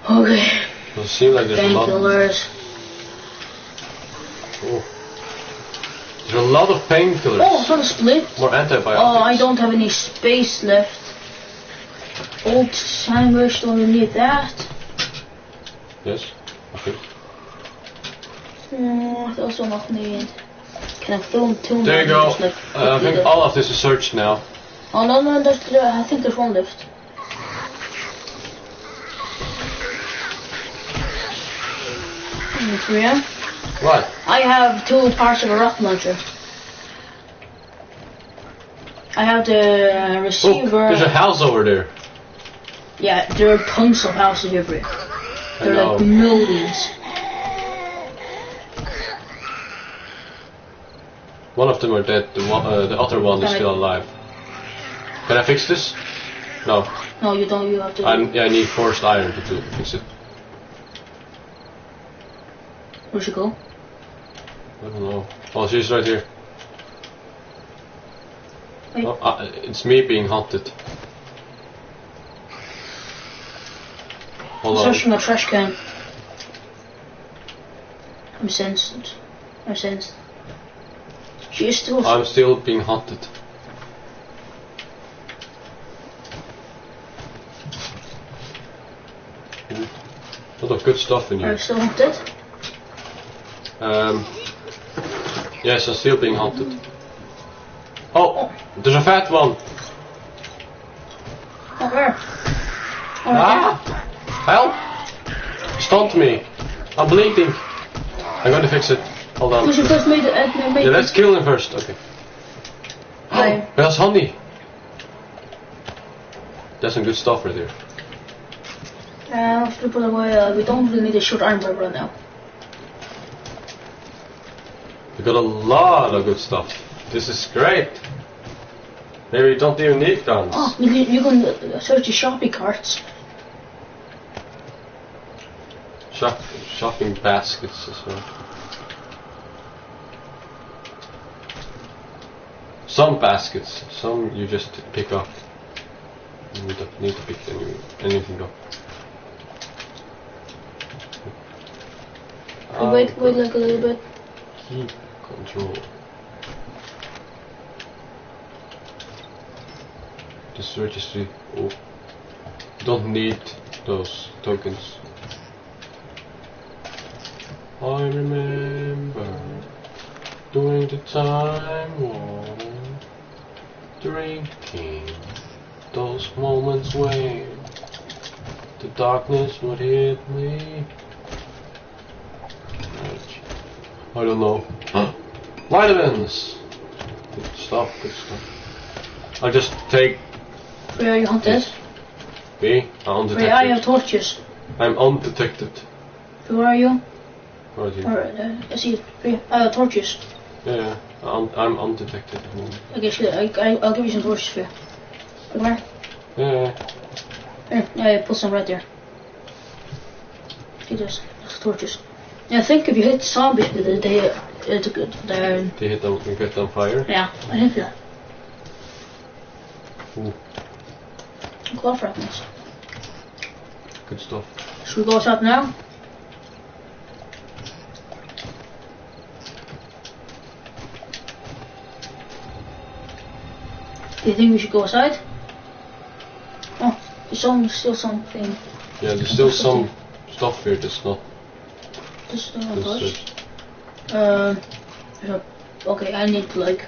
Okay. Does it seem like there's a lot? Painkillers. Oh. There's a lot of painkillers. Oh, it's on a split. More antibiotics. Oh, I don't have any space left. Old sandwich, don't need that. Yes. Okay. Oh, I also not need. Can I film two? There you go. Just, like, I think all of this is searched now. Oh no, I think there's one left. Yeah. What? I have 2 parts of a rocket launcher. I have the receiver. Oh, there's a house over there. Yeah, there are tons of houses everywhere. There are like millions. One of them are dead. The other one is still alive. Can I fix this? No. No, you don't. You have to. I need forced iron to fix it. Where'd she go? I don't know. Oh, she's right here. Wait. Oh, it's me being hunted. Hold I'm on. searching a trash can. I'm sensed. She is still. I'm still being hunted. A lot of good stuff in Are you here. still hunted? Yes, I'm still being hunted. Oh, there's a fat one. Oh, where? Ah! Help! Stunned me. I'm bleeding. I'm going to fix it. Hold on. We should first made it. Yeah, let's kill him first. Okay. Hi. There's honey. There's some good stuff right there. I should put away. We don't really need a short arm right now. We got a lot of good stuff. This is great. Maybe you don't even need guns. Oh, you can search the shopping carts. Shopping baskets as well. Some baskets, some you just pick up. You don't need to pick anything up. Wait like a little bit. Keep control. This registry. Oh, don't need those tokens. I remember during the time war, drinking those moments when the darkness would hit me. I don't know. Vitamins! Good stuff, good stuff. I'll just take... Where are you hunted? Me? I'm undetected. Where are you torches? I'm undetected. Where are you? Where are you? Alright, I see it. Torches. Yeah, I'm undetected at the moment. Okay, sure. I'll give you some torches for you. Where? Yeah. Here, yeah, put some right there. See those torches. Yeah, I think if you hit zombies with it, they hit them and get on fire? Yeah, I think that. Ooh. Claw fragments. Good stuff. Should we go outside now? Do you think we should go outside? Oh, there's still something. Yeah, there's still some stuff here that's not. This okay, I need like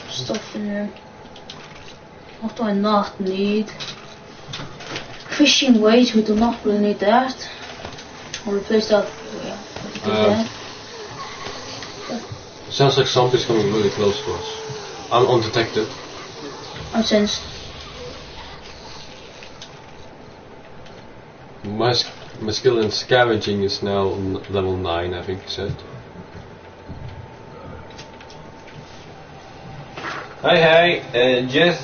stuff in here. What do I not need? Fishing weight, we do not really need that. I'll replace that. Yeah, sounds like zombies coming really close to us. I'm undetected. I'm sensed. My skill in scavenging is now level 9, I think you said. Hej, yes,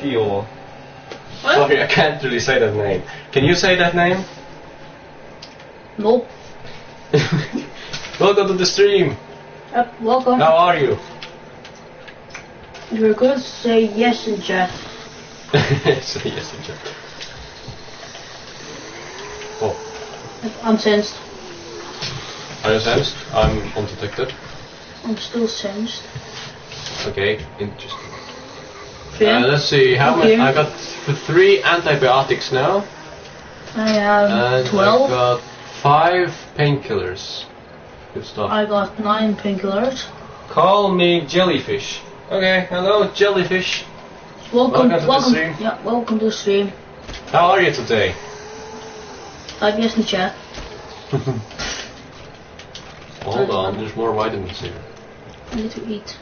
you. Sorry, I can't really say that name. Can you say that name? Nope. Welcome to the stream. Welcome. How are you? You're going to say yes in chat. Say yes in chat. Oh. I'm sensed. Are you sensed? I'm undetected. I'm still sensed. Okay, interesting. Yeah. Let's see, how much? I got 3 antibiotics now. I have and 12. I got 5 painkillers. Good stuff. I got 9 painkillers. Call me Jellyfish. Okay, hello Jellyfish. Welcome to the stream. Yeah, welcome to the stream. How are you today? Type yes in chat. Hold on, there's more vitamins here. I need to eat.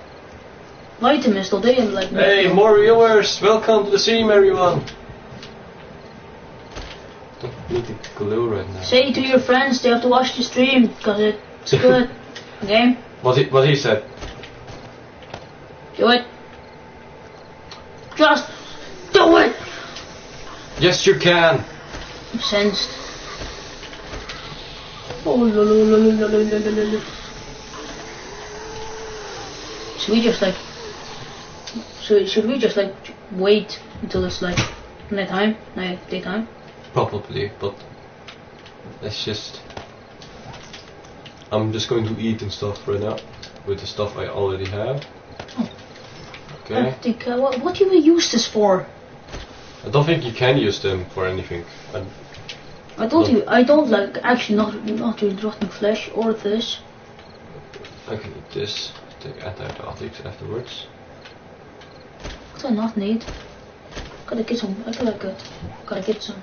Vitamins, though, they like. Hey, more viewers! Welcome to the stream, everyone! Don't need to glue right now. Say to your friends they have to watch the stream, because it's good. Okay? What he said. Do it. Just do it! Yes, you can! I'm sensed. Oh, lololololololololol. Should we just like... Should we just like wait until it's like daytime? Probably, but let's just... I'm just going to eat and stuff right now with the stuff I already have. Oh. Okay. I think, what do you use this for? I don't think you can use them for anything. I don't like actually not doing rotten flesh or this. I can eat this, take antibiotics afterwards. What do I not need? Gotta get some. Gotta get some.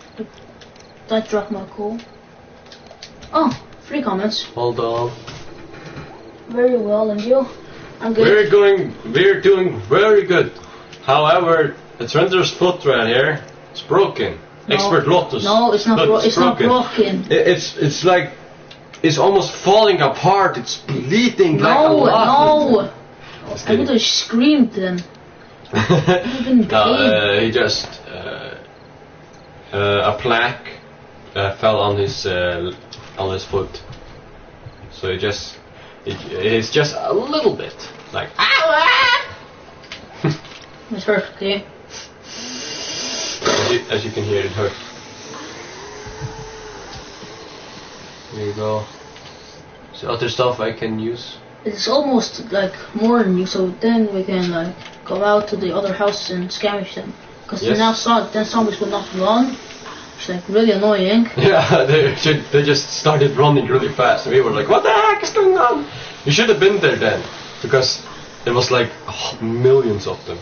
That dropped my coal. Oh, 3 comments. Hold on. Very well, and you? I'm good. We're doing very good. However, the Trender's foot right here, it's broken. No. Expertlotus. No, it's not. It's not broken. It's like it's almost falling apart. It's bleeding like a lot. No. I would have screamed then. No, he just a plaque fell on his foot, so it's just a little bit like It hurt, okay? as you can hear, it hurt. There you go. So other stuff I can use. It's almost like morning, so then we can like go out to the other houses and scavenge them. Because then zombies will not run. It's like really annoying. Yeah, they just started running really fast, and we were like, "What the heck is going on?" You should have been there then, because there was like millions of them.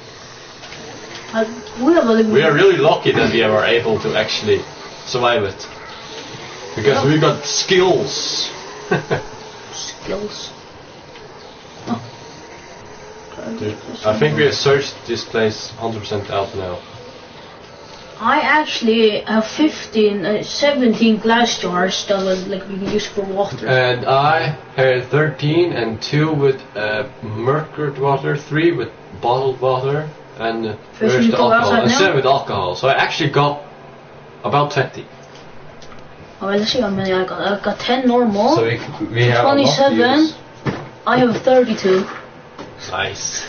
We are really lucky that we were able to actually survive it, because we got skills. Skills. Oh. I think we have searched this place 100% out now. I actually have 17 glass jars that was like we can use for water. And I had 13 and 2 with mercured water, 3 with bottled water, and where's the alcohol? And 7 with alcohol. So I actually got about 20. Oh, let's see how many I got. I got 10 normal. So we have 27. I have 32. Nice.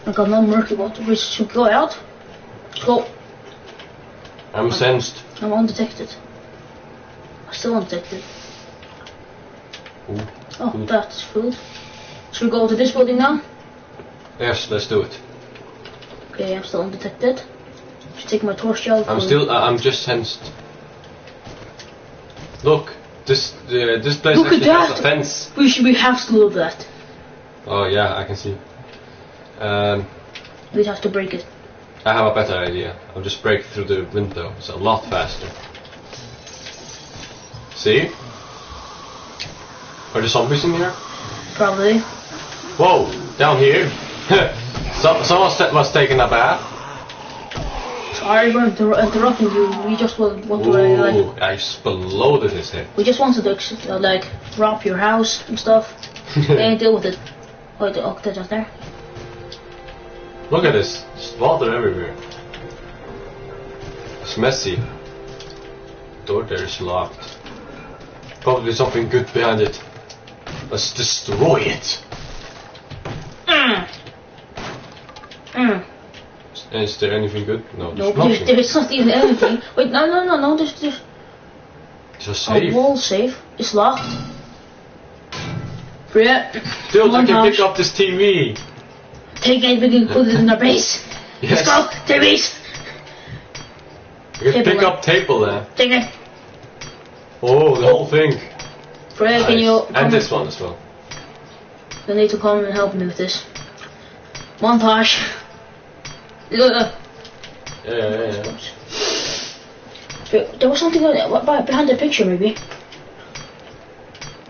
I got no mercury water, which should go out. Go. I'm sensed. I'm undetected. I'm still undetected. Ooh, oh, food. That's food. Should we go to this building now? Yes, let's do it. Okay, I'm still undetected. Should take my torch out. I'm just sensed. Look, this place Look actually at has that. a fence. We have to do that. Oh yeah, I can see. We'd have to break it. I have a better idea. I'll just break through the window. It's a lot faster. See? Are there zombies in here? Probably. Whoa! Down here! Someone was taking a bath. Sorry for interrupting you. We just want to Ooh, I exploded his head. We just wanted to like rob your house and stuff. And deal with it. Oh, they're just there. Look at this. There's water everywhere. It's messy. Door there is locked. Probably something good behind it. Let's destroy it. Is there anything good? No, there's nothing. There's not even anything. Wait, no. There's It's a safe. a wall safe. It's locked. Yeah. Dude, I can pick up this TV. Take it, we can put it in our base. Yes. Let's go, to base. You can pick up table there. Take it. Oh, the whole thing. Freya, Nice. can you And this one as well. You need to come and help me with this. Montage. Yeah. There was something behind the picture, maybe.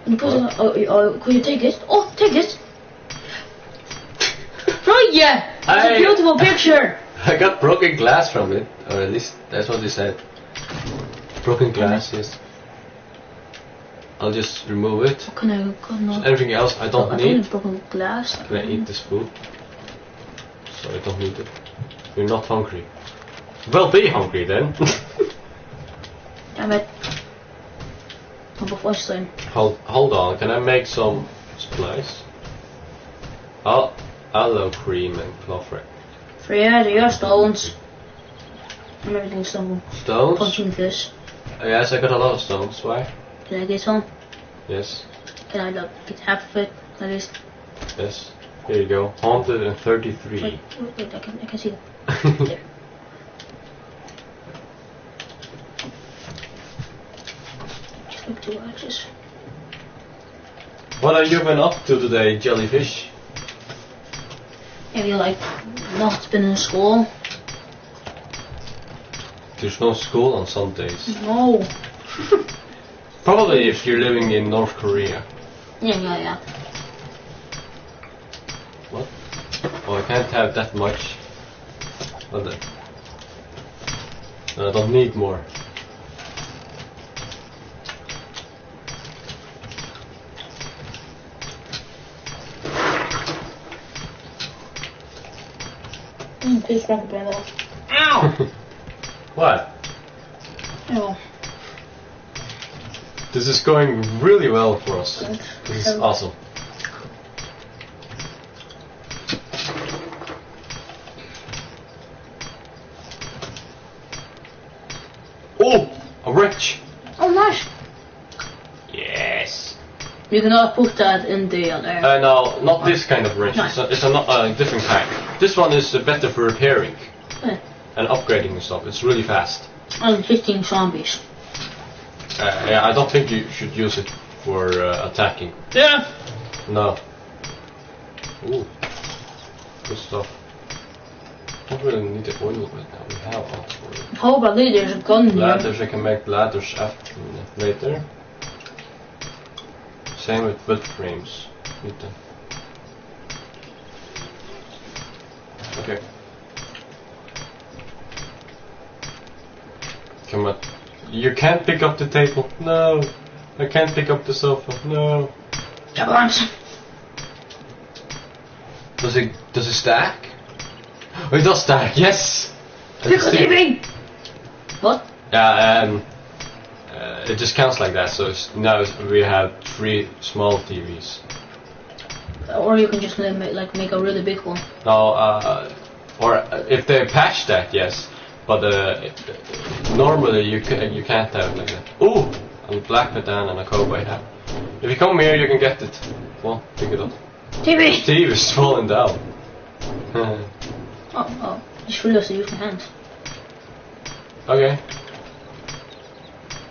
You put it, could you take it? Oh, take it! Right, yeah! It's a beautiful picture! I got broken glass from it, or at least that's what they said. Broken glass, yes. I'll just remove it. Can I So everything else I don't need. I broken glass. Can I eat this food? So I don't need it. You're not hungry. Well, be hungry then. Damn it. Hold on, can I make some supplies? Aloe cream and cloth rack. Freya, do you have stones? I'm everything stone. Stones? Punching this. Yes, I got a lot of stones. Why? Can I get some? Yes. Can I get half of it at least? Yes. Here you go. 133. Wait, I can see that. There. Just like 2 axes. What have you been up to today, jellyfish? Have you like not been in school? There's no school on Sundays. No. Probably if you're living in North Korea. Yeah. What? Oh, I can't have that much. What the? No, I don't need more. Please grab the off. Ow! What? Oh. This is going really well for us. This is awesome. Oh, a wrench. Oh, nice. Yes. You cannot put that in the other. No, not this kind of wrench. No. It's a different kind. This one is better for repairing. and upgrading and stuff. It's really fast. And 15 zombies. Yeah, I don't think you should use it for attacking. Yeah. No. Ooh. Good stuff. Don't really need the oil right now. We have lots of oil. How about there's a gun here? Ladders, I can make ladders after later. Same with wood frames. Need them. Okay. Come on. You can't pick up the table. No. I can't pick up the sofa. No. Come on. Does it stack? Oh, it does stack. Yes. Pick up TV. What? Yeah. It just counts like that. So now we have 3 small TVs. Or you can just make a really big one. No. Or if they patch that, yes. But normally you can't have it like that. Ooh, a black medan and a cowboy hat. If you come here, you can get it. Well, pick it up. TV. TV is falling down. Oh! Just realized I used my hands. Okay.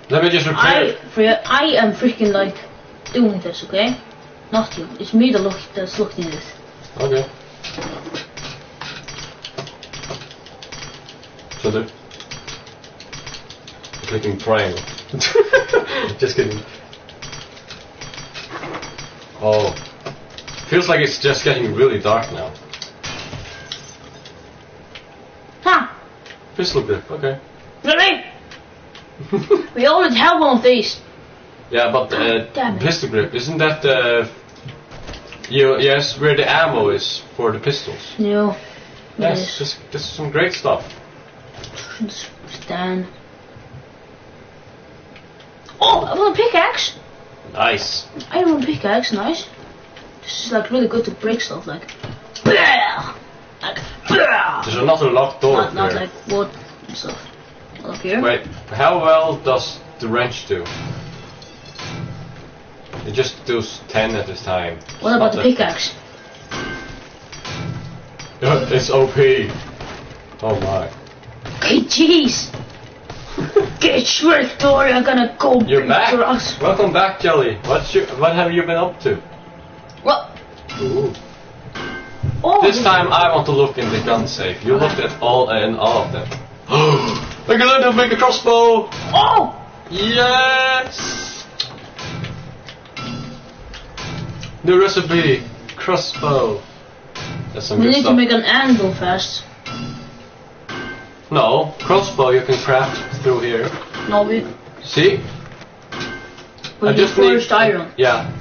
Let me just repair. I am freaking like doing this, okay? Not you. It's me that's looking at this. Okay. So the clicking triangle. Just kidding. Oh, feels like it's just getting really dark now. Huh? Pistol grip. Okay. Really? We already have one of these. Yeah, but Damn it. pistol grip, isn't that yes, where the ammo is for the pistols? No. Yes, this is some great stuff. Stand. Oh, I want a pickaxe. Nice. I want a pickaxe, nice. This is like really good to break stuff, like. Like. There's another locked door. Not there. like wood and stuff. Up here. Wait, how well does the wrench do? It just does 10 at a time. What about the pickaxe? It's OP. Oh my. Okay, jeez. Get shriek, Dory. I'm gonna go. You're back. For us. Welcome back, Jelly. What have you been up to? What? Ooh. Oh. This time I want to look in the gun safe. You looked at all of them. I can learn to make a crossbow. Oh. Yes. New recipe. Crossbow. That's some We good need stuff. to make an anvil first. No, crossbow you can craft through here. No, we See? need forged iron Yeah,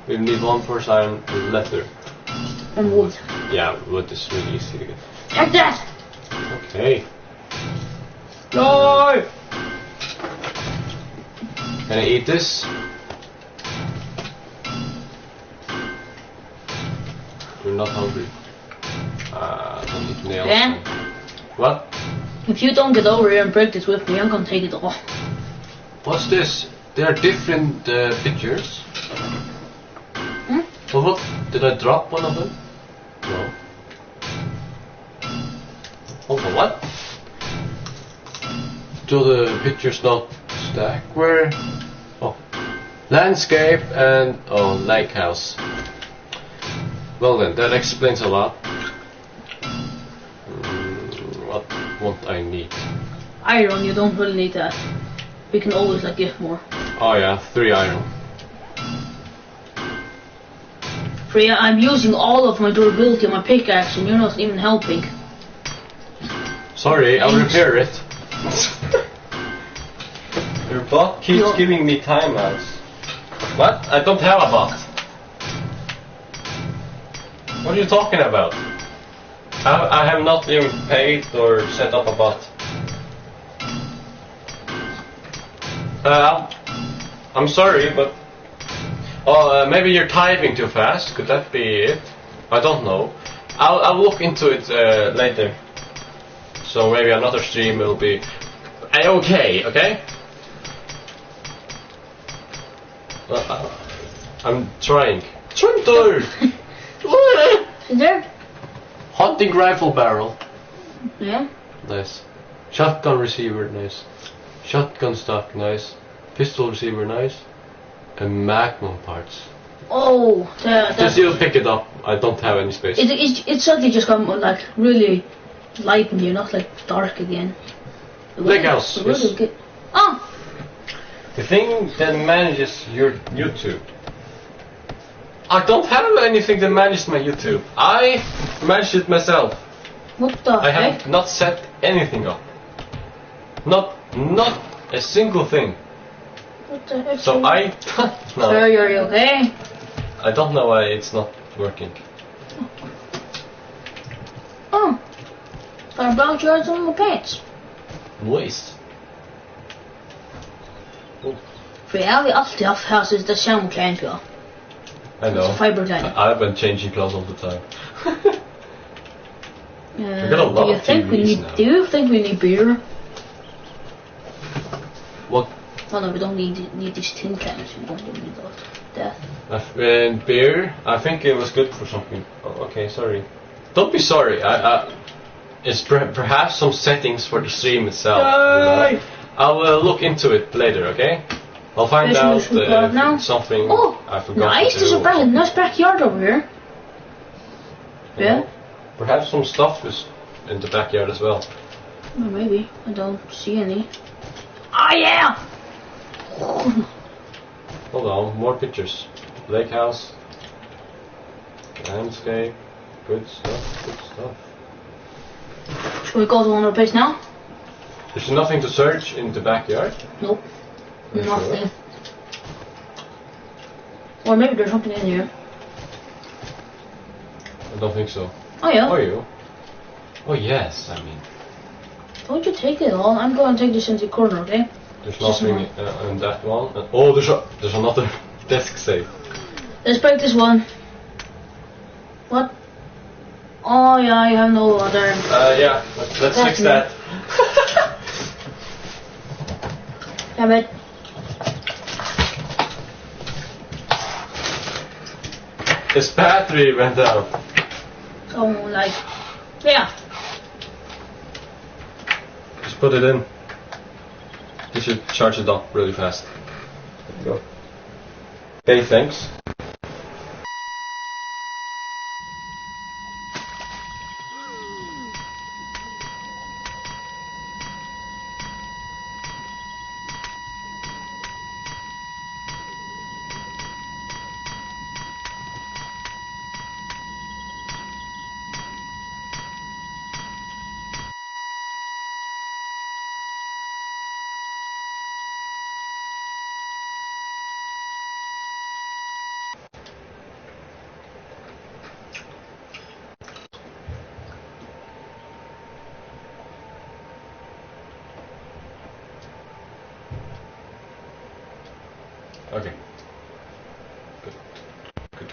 we need 1 forged iron with leather. and wood. Yeah, wood is really easy to get. Take that! Okay. No! Can I eat this? You're not hungry. Don't eat nails. Ben? What? If you don't get over here and break this with me, I'm gonna take it off. What's this? There are different pictures. Hmm? Well, what? Did I drop one of them? No. Hold on, what? Do the pictures not stack? Where? Oh. Landscape and... oh, lake house. Well then, that explains a lot. What won't I need? Iron, you don't really need that. We can always like get more. Oh yeah, 3 iron. Freya, I'm using all of my durability on my pickaxe and you're not even helping. Sorry, I'll repair it. Your bot keeps giving me timeouts. What? I don't have a bot. What are you talking about? I have not even paid or set up a bot. I'm sorry, but... oh, maybe you're typing too fast. Could that be it? I don't know. I'll look into it later. So maybe another stream will be... okay, okay? I'm trying. Trying to... Is there? Hunting rifle barrel. Yeah? Nice. Shotgun receiver, nice. Shotgun stock, nice. Pistol receiver, nice. And magnum parts. Oh, Just you pick it up. I don't have any space. It's suddenly just gone like really light in here, not like dark again. Lake house. Yes. Good. Oh, The thing that manages your YouTube. I don't have anything that manages my YouTube. I manage it myself. what the I heck? have not set anything up. Not a single thing. What the heck? So I no. Sir, you're okay? I don't know why it's not working. Oh, got a brown shirt on my pants. Moist. För jag har alltid haft här det samma kläder på. I know. It's fiberglass. I've been changing clothes all the time. I got a lot of TVs now. Do you think we need beer? What? Well, no, we don't need these tin cans. We don't need that. And beer? I think it was good for something. Oh, okay, sorry. Don't be sorry. It's perhaps some settings for the stream itself. Yay! I'll look into it later. Okay. I'll find There's out some club now. if something Oh, I forgot nice! to There's do. a nice backyard over here. Yeah. Perhaps some stuff is in the backyard as well. Or maybe I don't see any. Oh yeah! Hold on, more pictures. Lake house. Landscape. Good stuff, good stuff. Should we go to another place now? There's nothing to search in the backyard? Nope. You Nothing. sure? Or maybe there's something in here. I don't think so. Oh yeah. Are you? Oh yes, I mean. Don't you take it all? I'm going to take this into the corner, okay? There's Just nothing in that one. Oh, there's another desk safe. Let's break this one. What? Oh yeah, I have no other. Yeah, let's fix that. Damn it. His battery went out. Oh, like, yeah. Just put it in. You should charge it up really fast. There you go. Okay, thanks. Okay.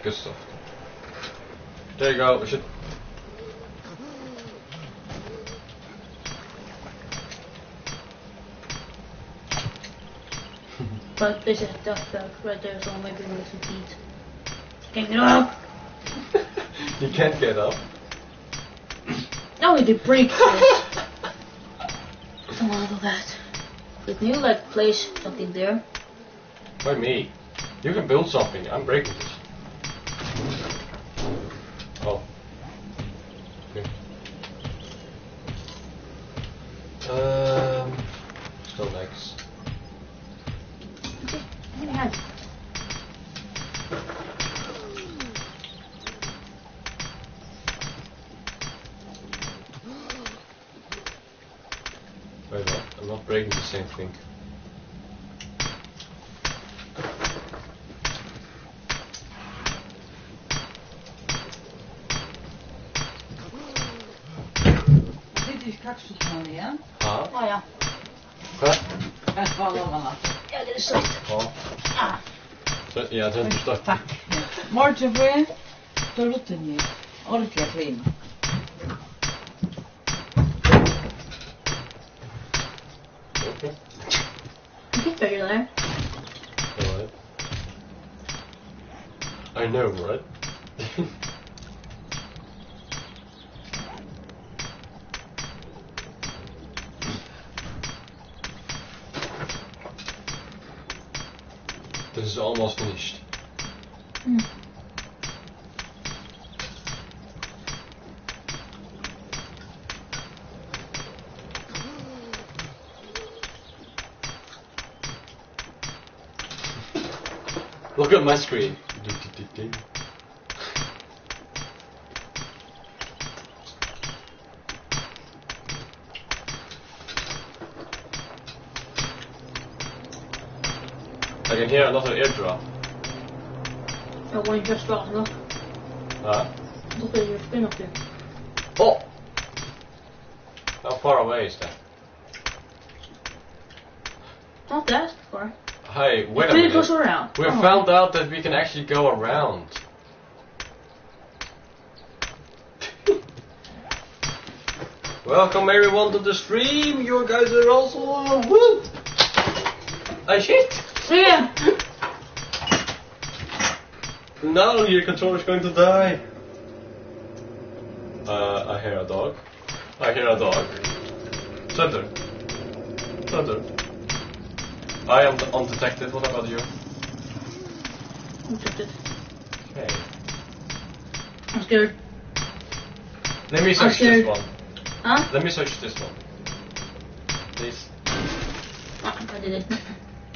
Good stuff. There you go. We should. But this is duck right there, so maybe we should eat. Can't get up. You can't get up. No, we did break this. Don't want to do that. If you like place something there. Why me? You can build something. I'm breaking this. Oh. Okay. Still legs. Okay, give me a hand. Wait, what? I'm not breaking the same thing. Ja? Ja. Oh ja. Jag svarar alla. Ja, det är så. Ja. Ah. Ja, den är förstört. Tack. Morgon för er. Då rutten ni. Ordentliga klima. Okay. You get better there. Alright. I know, right? This is almost finished. Look at my screen. I can hear another airdrop. That one just dropped off. Huh? Look at your spin up there. Oh! How far away is that? Not that far. Hey, wait a Pretty minute. close around. We found out that we can actually go around. Welcome everyone to the stream. You guys are also woo! I shit! Yeah! Now your controller's going to die. I hear a dog. I hear a dog. Center. Center. I am undetected. What about you? Undetected. Okay. I'm scared. Let me search this one. Huh? Let me search this one. Please. I did it.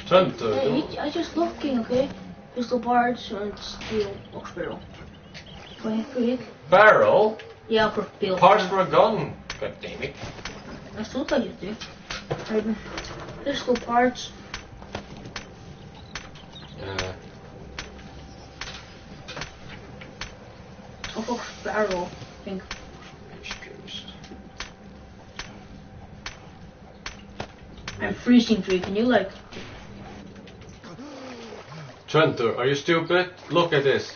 Center. Hey, I just looking, okay? Pistol parts and steel box barrel. Go ahead, quick. Barrel? Yeah, for bill. Parts for a gun. God damn it. That's what I just do. Pistol parts. A box barrel, I think. I'm freezing tree. Can you like? Trenter, are you stupid? Look at this.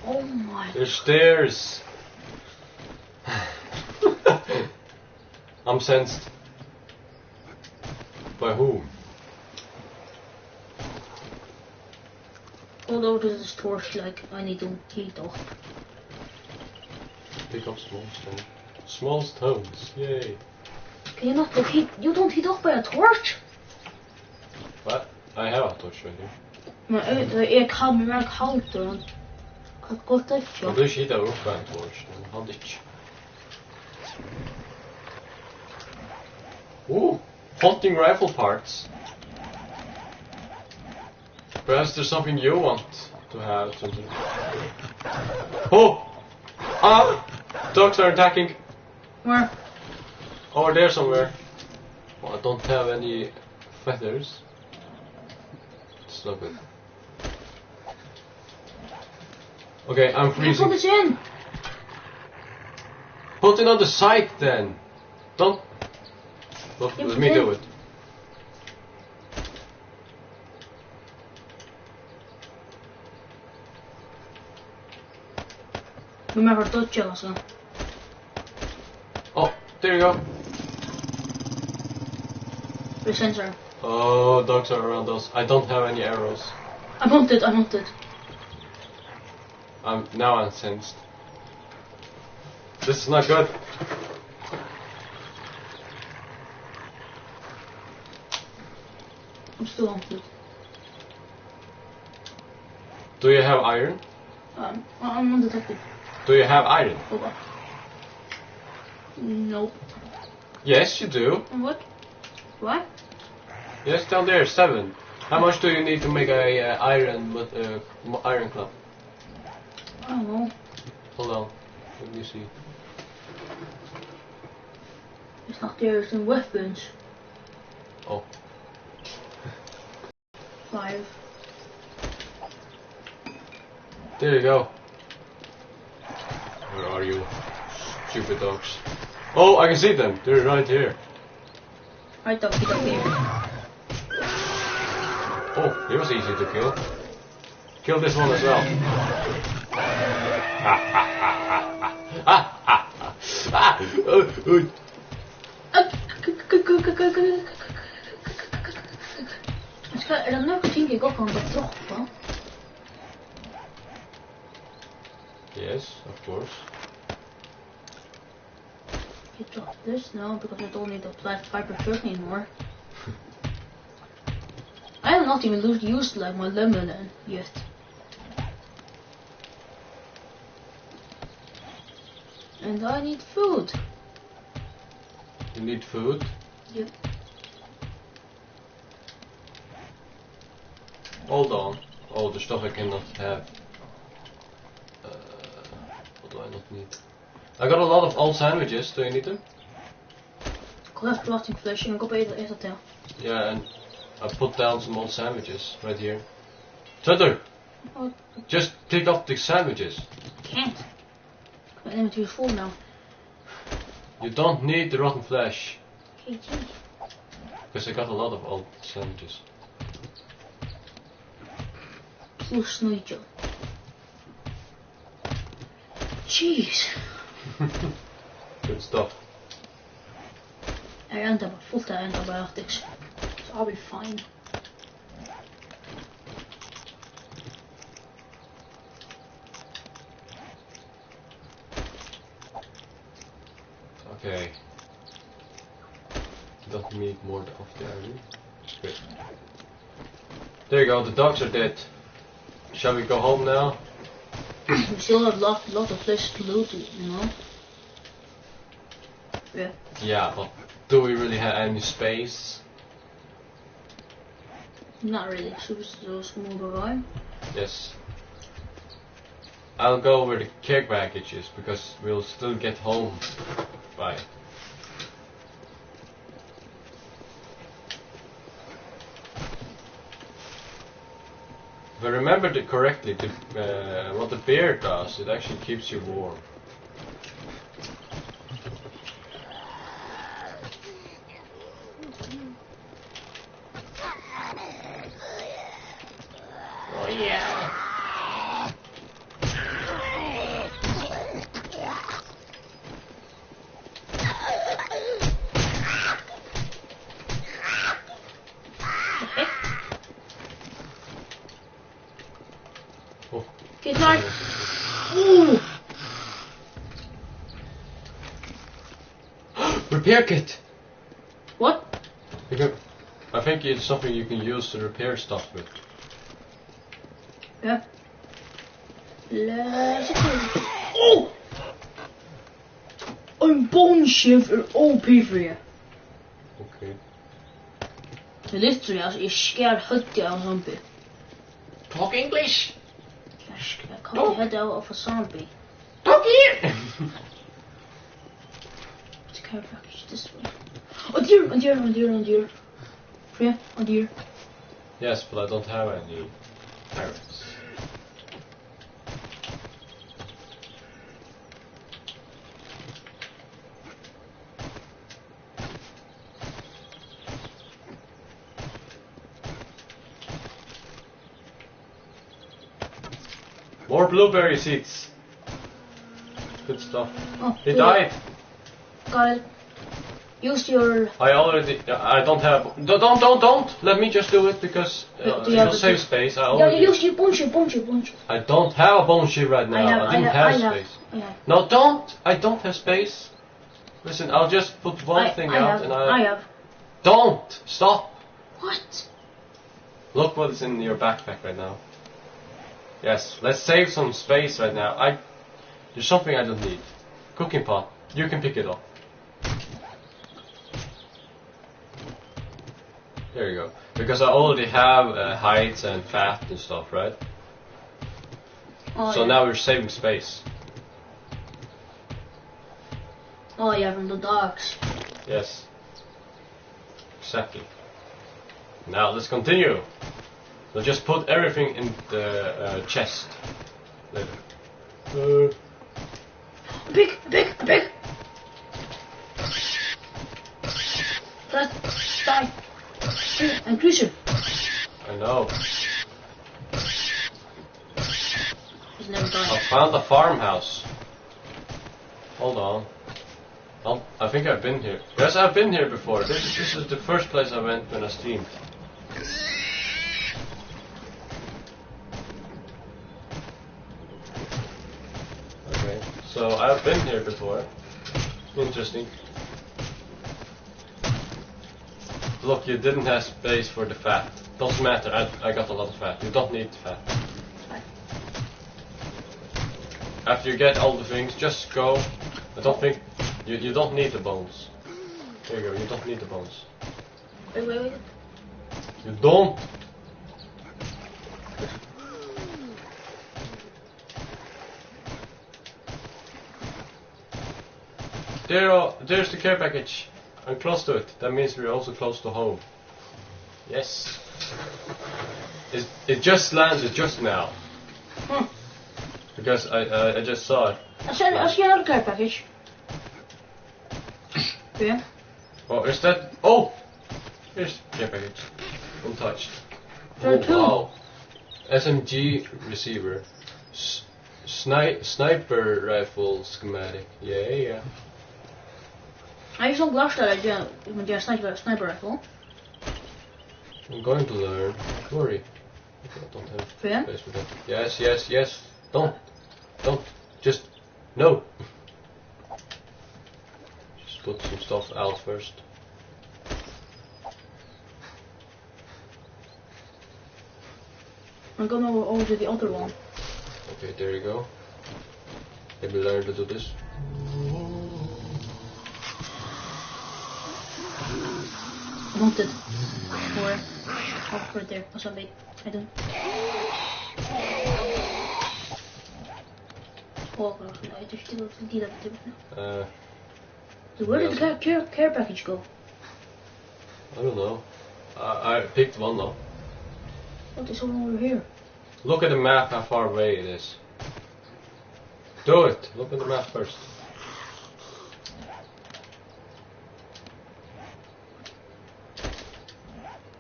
Oh my. There's stairs. I'm sensed. By whom? Although this is torch, like I need to heat up. Pick up small stones. Small stones, yay. Can you not look heat? You don't heat up by a torch. What? I have a torch right here. Maar ik had me merk hout doen. Ik had kort even. Maar dus heet ook bij een torch. Een handetje. Ooh, hunting rifle parts. Perhaps there's something you want to have. Something. Oh! Ah! Dogs are attacking. Where? Over there somewhere. Well, I don't have any feathers. It's not good. Okay, I'm freezing. Put this in. Put it on the side then. Don't. Look, Yeah, let put me it do in. it. Remember touch also. Oh, there you go. The sensor. Oh, dogs are around us. I don't have any arrows. I want it. I want it. Now I'm sensed. This is not good. I'm still on it. Do you have iron? I'm undetected. Do you have iron? Hold on. Nope. Yes, you do. And what? What? Yes, down there, 7. How much do you need to make a iron with iron club? I don't know. Hold on, let me see. It's not there. It's in weapons. Oh, 5. there you go. Where are you, stupid dogs? Oh, I can see them. They're right here. Right up here. Oh, it was easy to kill. Kill this one as well. Er dan nog een ding ik ook aan de toch van? Yes, of course. You drop this now because I don't need to apply fiber shirt anymore. I don't not even used like my lemon yet. And I need food. You need food? Yep. Hold on. Oh, the stuff I cannot have. What do I not need? I got a lot of old sandwiches. Do you need them? Collect rotting flesh and go eat it down. Yeah, and I put down some old sandwiches right here. Thunder! Oh, Just pick up the sandwiches. can't. My inventory is full now. You don't need the rotten flesh. Hey, gee. Because I got a lot of old sandwiches. Plus Nigel. Jeez. Good stuff. I end up full to antibiotics. So I'll be fine. Okay. Don't need more of the iron. Good. There you go, the dogs are dead. Shall we go home now? We still have lot of places to loot, you know? Yeah. Yeah, but do we really have any space? Not really. So we just move around. Yes. I'll go where the care package is because we'll still get home. Bye. If I remembered it correctly, what the bear does, it actually keeps you warm. Oh yeah! Oh. Get back! Ooh! Repair kit! What? I think it's something you can use to repair stuff with. Yeah. Let's go. Oh! I'm bone shiv or OP for you. Okay. Literally, als je scared hoodie aan zombie. Talk English! I cut the head out of a zombie. Talk here! It's a care package this way. Oh dear, oh dear, oh dear, oh dear. Freya, oh dear. Yes, but I don't have any parrots. More blueberry seeds. Good stuff. Oh, He yeah. died. Got it. Use your... I don't have... Don't! Let me just do it because Do you it'll have save a- space. Yeah, use your bunch. I don't have a bone sheet right now. I didn't have space. I have. No, don't! I don't have space. Listen, I'll just put one thing out and I have. Don't! Stop! What? Look what's in your backpack right now. Yes, let's save some space right now. There's something I don't need. Cooking pot. You can pick it up. There you go. Because I already have hides and fat and stuff, right? Oh, So yeah. now we're saving space. Oh yeah, from the dogs. Yes. Exactly. Now let's continue. So just put everything in the chest. Later. Big. Let's die. And Cruiser. I know. He's never I died. found a farmhouse. Hold on. I think I've been here. Yes, I've been here before. This is the first place I went when I streamed. Okay, so I've been here before. Interesting. Look, you didn't have space for the fat. Doesn't matter, I got a lot of fat. You don't need fat. After you get all the things, just go. I don't think... You don't need the bones. There you go, you don't need the bones. Wait. You don't! There's the care package. I'm close to it. That means we're also close to home. Yes. It just landed just now. Because I just saw it. I see another care package. Yeah. Oh, is that? Oh! Here's the care package. Untouched. There are two. Wow. SMG receiver. Sniper rifle schematic. Yeah. I just don't glass that idea with your sniper rifle. I'm going to learn. Don't worry. I don't have Yeah? space for that. Yes. Don't. Just no. Just put some stuff out first. I'm going over to the other one. Okay, there you go. Maybe learn to do this. I want it. Where? Oh, right there. What's up, mate? I don't. Oh, I just did that. So where did the care package go? I don't know. I picked one though. What is all over here? Look at the map, how far away it is. Do it. Look at the map first.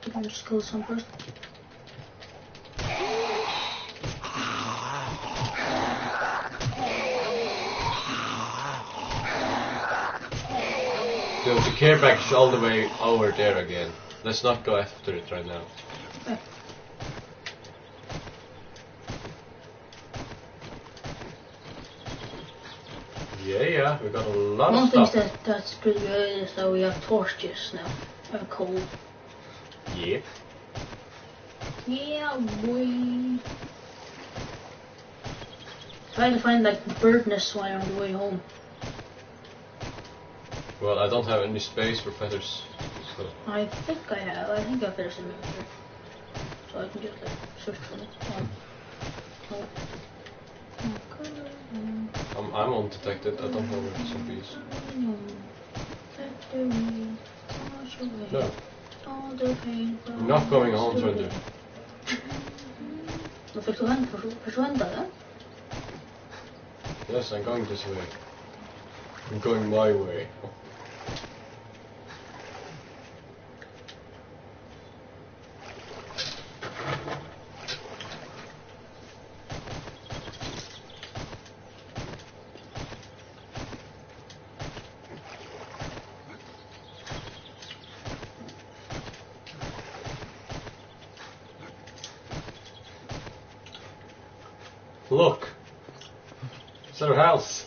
I can just kill some first. Dude, the care package all the way over there again. Let's not go after it right now. Okay. Yeah, we got a lot One of thing stuff. that's pretty good is that we have torches now. And coal. Yep. Yeah, boy. Trying to find like bird nests while I'm on the way home. Well, I don't have any space for feathers, so... I think I have. I think I have feathers in my inventory. So I can just like search for them. I'm undetected, I don't know where some bees. No. I'm not going home from there. Vad fick du hända där? Yes, I'm going this way. I'm going my way. Look! It's our house!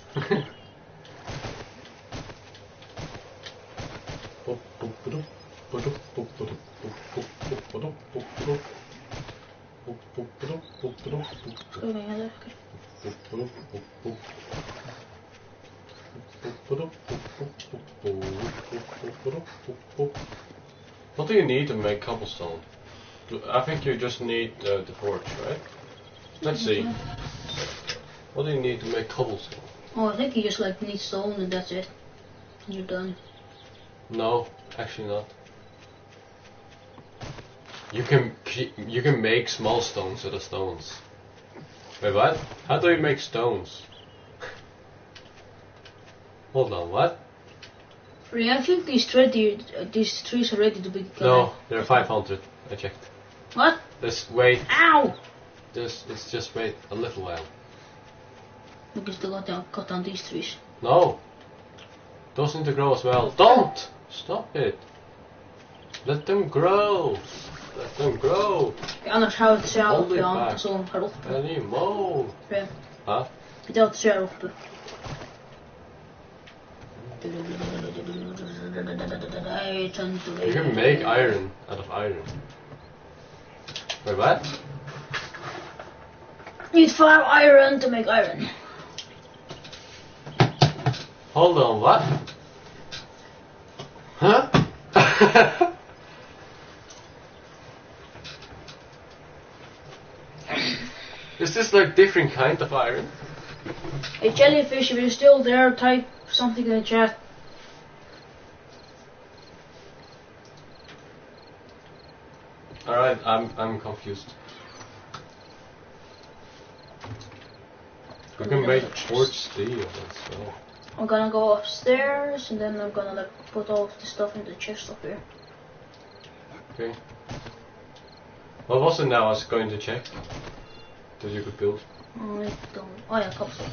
What do you need to make cobblestone? I think you just need the torch, right? Let's see. What do you need to make cobblestone? Oh, I think you just like need stone and that's it. And you're done. No, actually not. You can make small stones out of stones. Wait, what? How do you make stones? Hold on, what? Yeah, I think these trees are ready to be cut. No, they're 500. I checked. What? Just wait. Ow! Just wait a little while. We can still cut down these trees. No! Those need to grow as well. Don't! Stop it! Let them grow! Let them grow! Ja, annars hou het sig Hold upp, it ja. back. Så här uppe. Anymore! Ja. Huh? Det är att sig här uppe. You can make iron out of iron. Wait, what? Need 5 iron to make iron. Hold on, what? Huh? Is this like different kind of iron? Hey jellyfish, if you're still there, type something in the chat. Alright, I'm confused. We can make forged steel as well. I'm gonna go upstairs and then I'm gonna like put all of the stuff in the chest up here. Okay. What was it now I was going to check? That you could build? I don't. Oh yeah, cobblestone.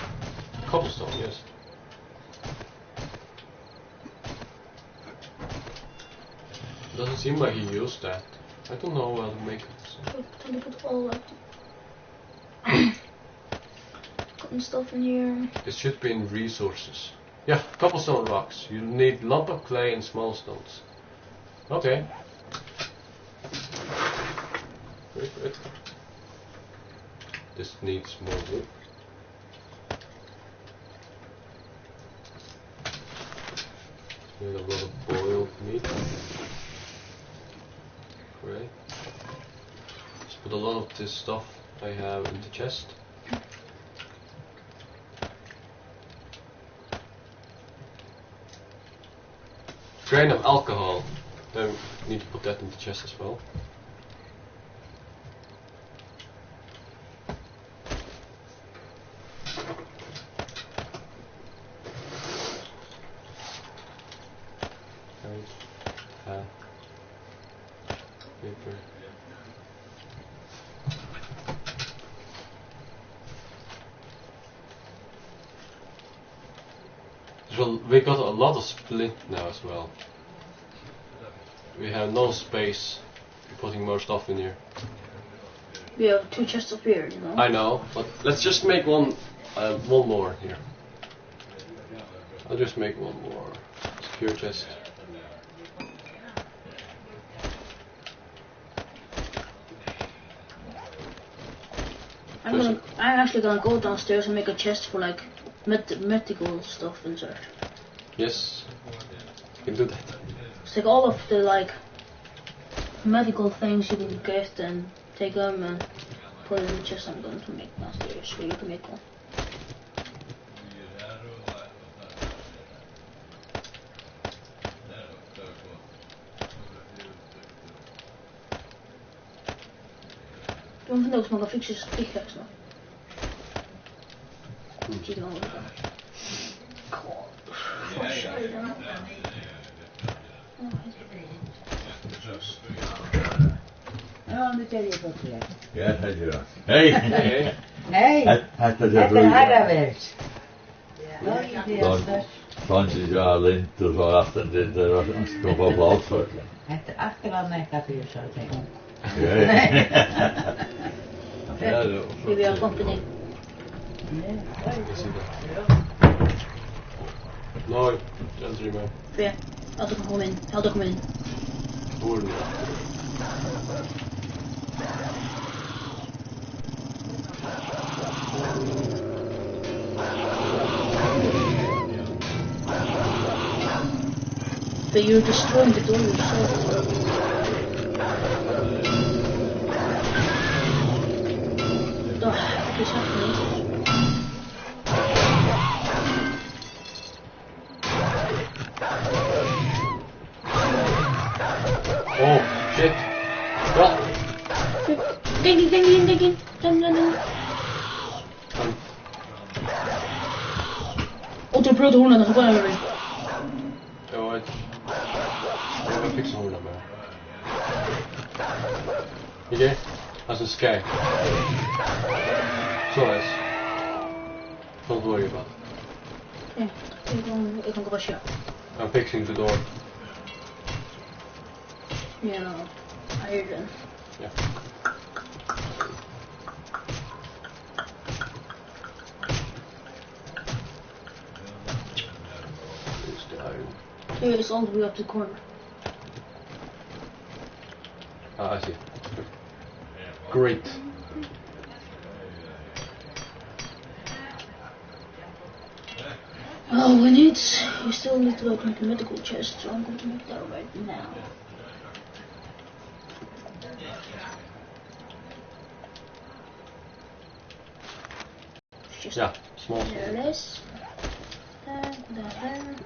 Cobblestone, yes. Doesn't seem like he used that. I don't know how to make it. So. Can you put all that? Putting stuff in here. It should be in resources. Yeah, cobblestone rocks. You need lump of clay and small stones. Okay. Very good. This needs more wood. Need a lot of boiled meat. Great. Let's put a lot of this stuff I have in the chest. Grain of alcohol. Then we need to put that in the chest as well. Paper. So we got a lot of splint now as well. We have no space for putting more stuff in here. We have 2 chests up here, you know. I know, but let's just make one more here. I'll just make one more secure chest. I'm actually gonna go downstairs and make a chest for like medical stuff inside. Yes, you can do that. It's like all of the like medical things you can get and take them and put in the chest I'm going to make downstairs so you can make one. Don't think dat man kan fixen zijn pickaxe nog. Zie je dan ook wel. Ja, nu tel je dat weer. Ja, dat is wel. Hei! Hey. Hei, Had dat heb een harderwerk. Dan is ja alleen toen zo achter dit, er was een stuk op blauw voor. Het achteraan mijn café zou zeggen. Ja, Maybe our company. I see that. No, don't remember. Ja, had ik hem gewoon in. Had ik hem in. Boeren. But you're destroying the door yourself. Oh, what is happening? Oh, shit. Well, Dig in. Oh, de blote honden, dat is gewoon weer. ja, ik ga fixen hoe dat maar. Oké, als een sky. So nice. Don't worry about it. Ja, ik kan krasje. I'm fixing the door. Ja, iron. Yeah. Here's the iron. Here, it's all the way up to the corner. Ah, I see. Great. Oh, we still need to open the medical chest, so I'm going to make that right now. Yeah, small. There it is. There.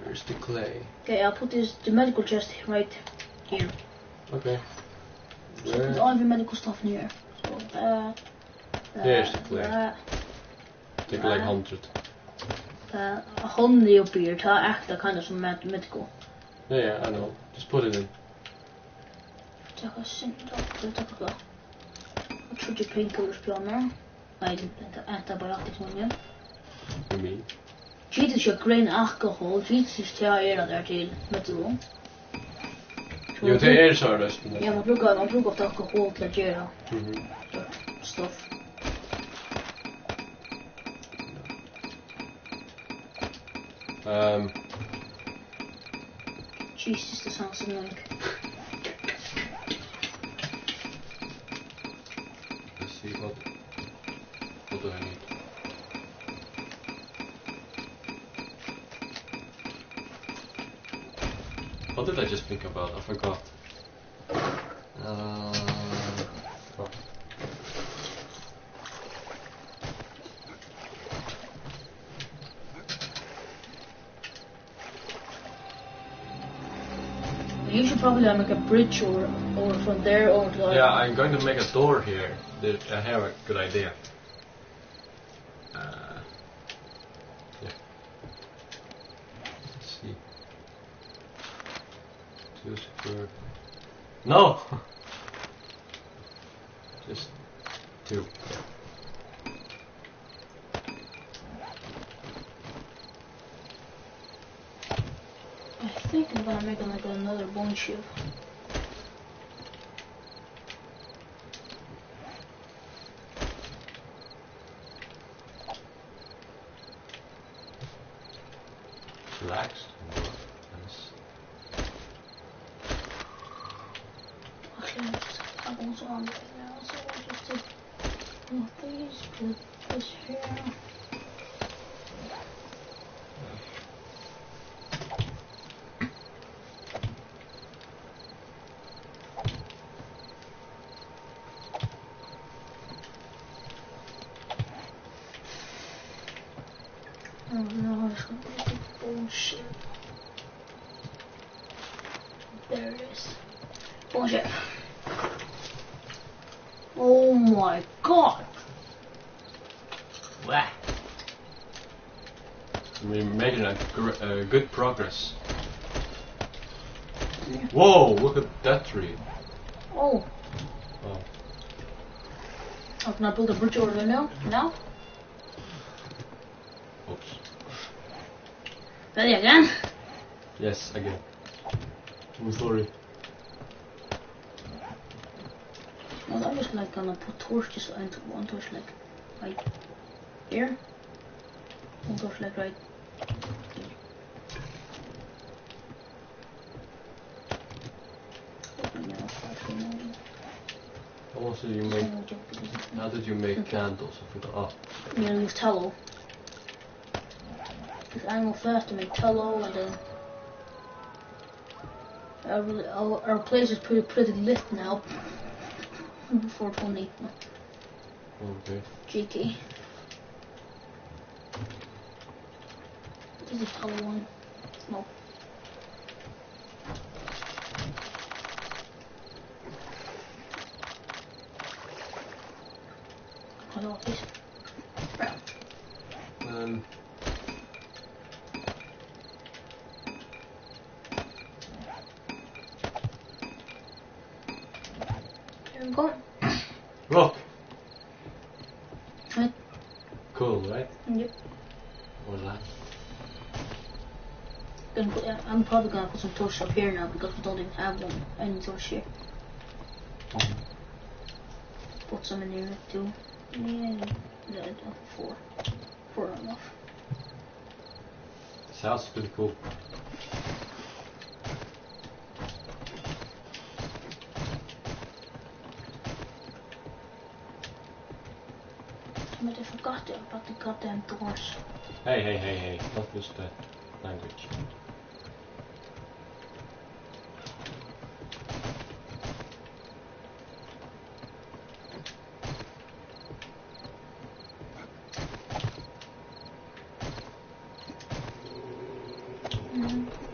Where's the clay? Okay, I'll put the medical chest right here. Okay. So put all of your medical stuff in here. So Here's the clay. Take like 100. 100 up here to act kind of some medical. Yeah, I know. Just put it in. Take a I'll put your painkillers on there. Antibiotics on you. For me. Jesus, your grain alcohol. Jesus, jag där till metadon. Jo, det är så där. Ja, man brukar ta alkohol till att göra stuff. Jesus, that sounds annoying. Let's see what do I need? What did I just think about? I forgot. Oh. You should probably make a bridge or from there over to the other. Yeah, I'm going to make a door here. I have a good idea. Yeah. Let's see. Too secure. No! Just 2. I think I'm gonna make like another bone shield. Relaxed. Nice. Actually, I just have bones on right now, so I'll just put these, put this here. Oh no, it's gonna be a bullshit. There it is. Bullshit. Oh my god! Wow. We're making good progress. Yeah. Whoa, look at that tree. Oh. Oh. Oh, can I build a bridge over there now? Now? Oops. Ready again? Yes, again. I'm sorry. Well, I'm just like gonna put torches into one torch like right here. One torch like right here. Also, you make. How did you make candles? I forgot. Oh. I'm gonna use tallow. Because animal fast to make tallow, and then our place is pretty lit now. Before 20. Okay. GT. This is the tallow one. No. Hello, please. Here we go. Look! Right. Cool, right? Yep. What's that? I'm probably gonna put some torches up here now because we don't even have one. Any torch here. Put some in here too. Yeah, 4. 4 are enough. This house is pretty cool. goddamn about the goddamn doors. Hey, don't use that language.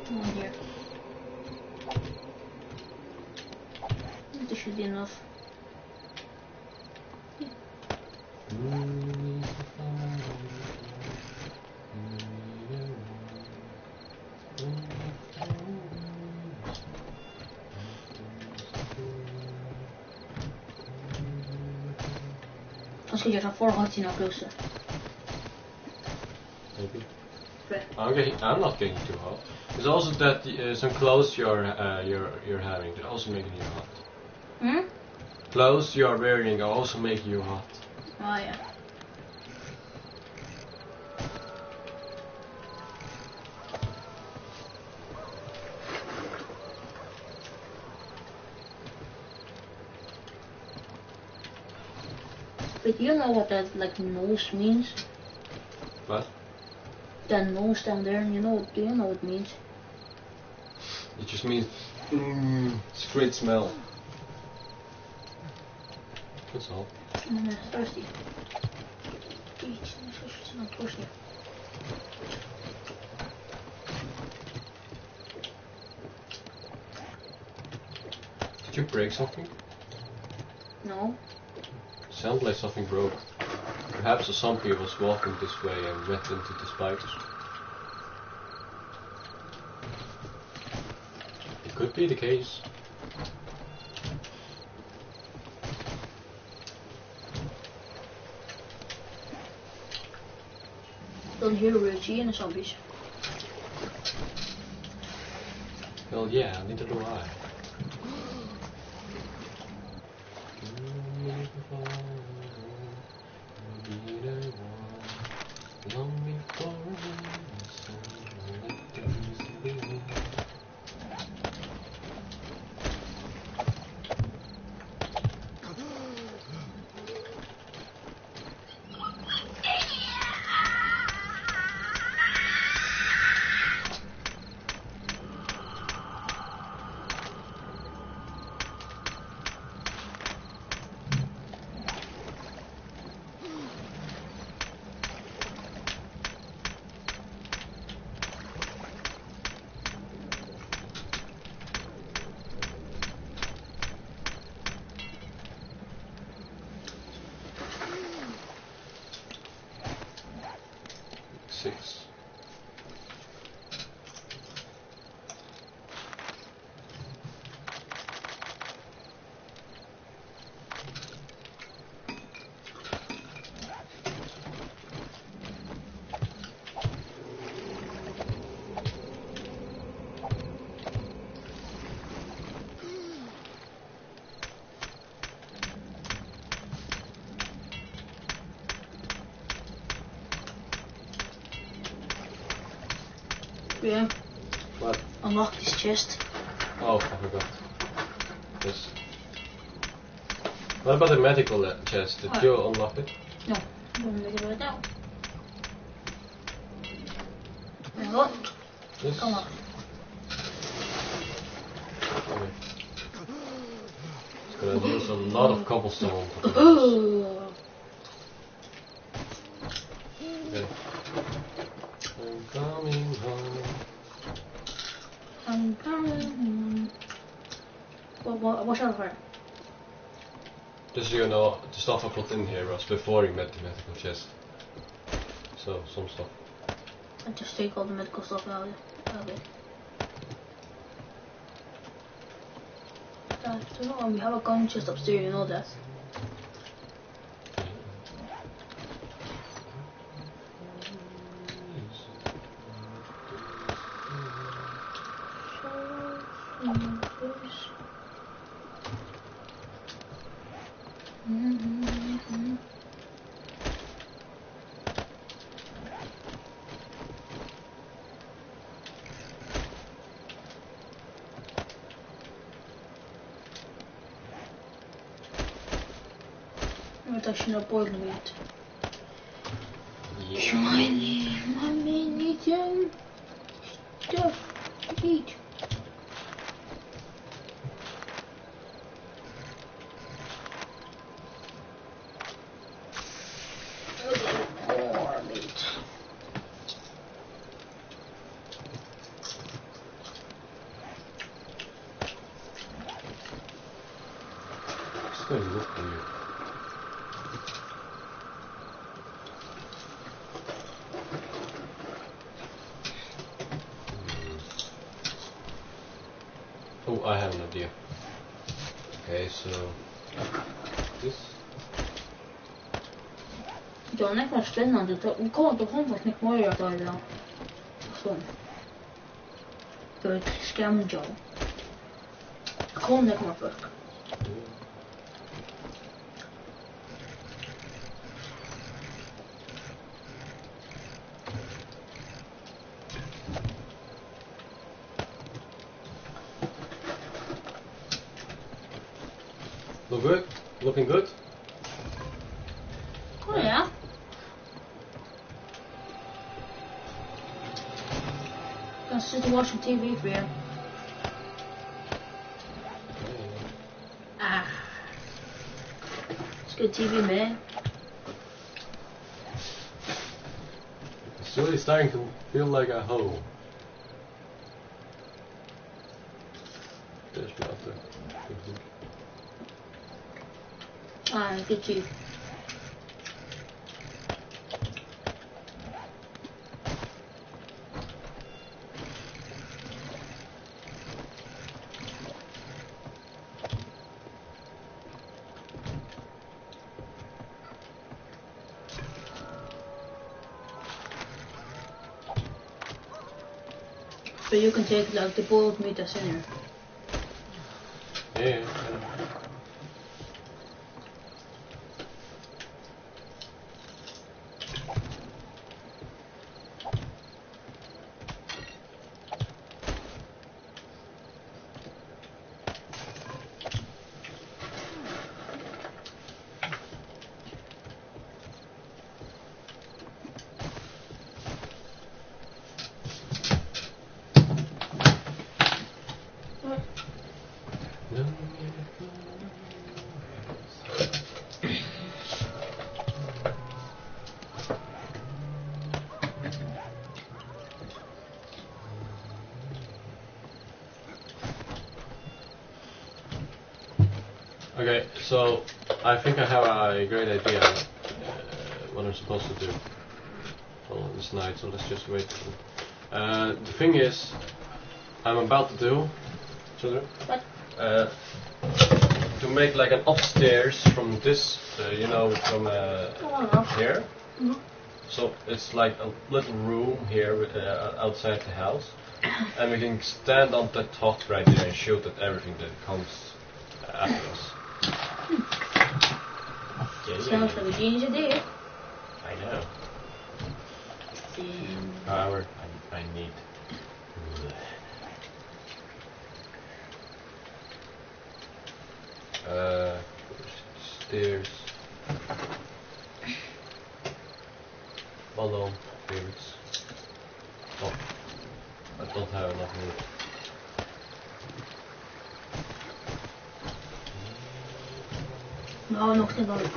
One here. This should be enough. Als je er voor had, je nog closer. Maybe. Right. I'm not getting too hot. It's also that some clothes you're having, they're also making you hot. Hmm? Clothes you are wearing are also making you hot. Oh yeah. But you know what that like nose means? What? That nose down there, do you know what it means? It just means it's a great smell. That's all. I'm thirsty. I'm thirsty. Did you break something? No. Sounds like something broke. Perhaps a zombie was walking this way and went into the spikes. It could be the case. Don't hear Richie and the zombies. Well, yeah, neither do I. Six. Yeah. What? Unlock this chest. Oh, I forgot. Yes. What about the medical chest? Did you unlock it? No. I'm gonna make it right now. Hang on. Yes. Come on. Okay. It's gonna use a lot of cobblestone. Oh. Okay. I'm coming home. I'm coming. Watch out for it. Just so you know, the stuff I put in here was before you met the medical chest. So, some stuff. I just take all the medical stuff out of it. We have a gun chest upstairs, you know that. Met als je naar boven weet. Shiny, mommy needs some stuff to eat. More meat. It's going to look weird. Oh, I have an idea. Okay, so this. Ja, on echt spännande. Vi kommer inte ihåg vad mycket mer jag tar idag. Så. För ett scamjob. Kom det kommer först. Look good? Looking good? Oh ja. Jag kan sitta och watcha TV för er. Ah. Ska TV med? It's really starting to feel like a hole. There's nothing. Ah, good TV. So you can take like the boiled meat that's in here. Yeah. Okay, so I think I have a great idea what I'm supposed to do on this night, so let's just wait. The thing is, I'm about to do, children, What? to make like an upstairs from this, you know, from here. Mhm. So it's like a little room here outside the house, and we can stand on the top right there and shoot at everything that comes after us. Sounds like a genius idea. I know. However, I need. Stairs. Balloon favorites. Oh, I don't have enough meat. No, no,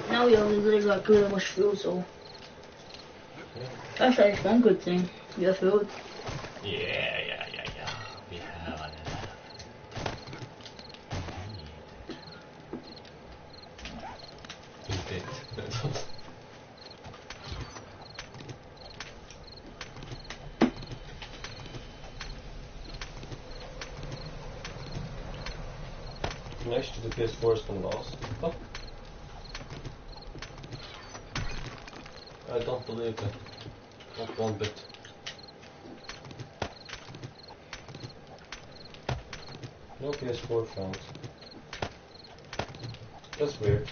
now we only live like really much food, so that's like one good thing. You have food. Yeah. We have enough. Indeed. Next to the PS4 is gonna last. Oh. I don't believe that. Not one bit. No PS4 found. That's weird.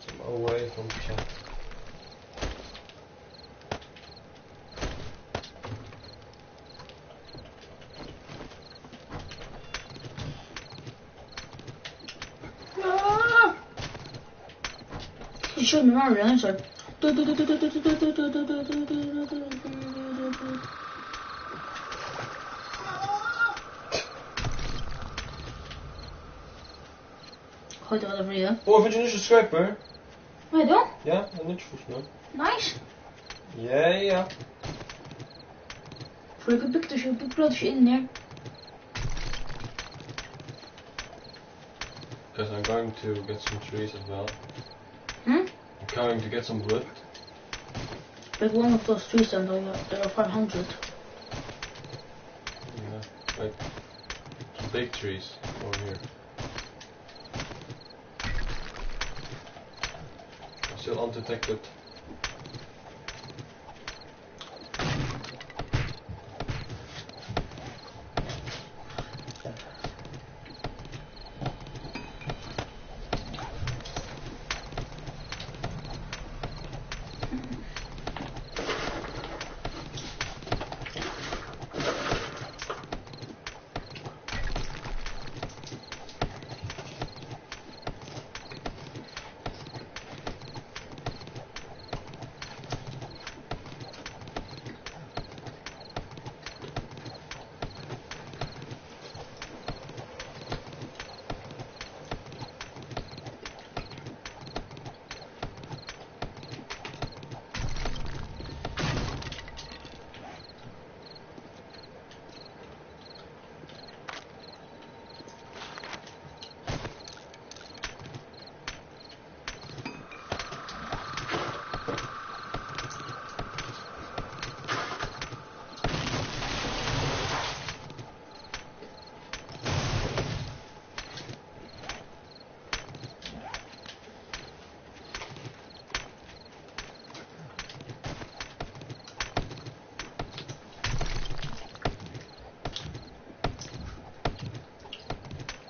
Some away from chat. You showed me Mario, and I was like... Gooi er wel even hier. Oh, vind je nu zo'n schuiper? Wat dan? Ja, dat niet volgens mij. Nice. Ja. Voor ik een picture in there. Because I'm going to get some trees as well. Hmm? I'm going to get some wood. Like one of those trees and there are 500. Yeah, like some big trees over here. I'm still undetected.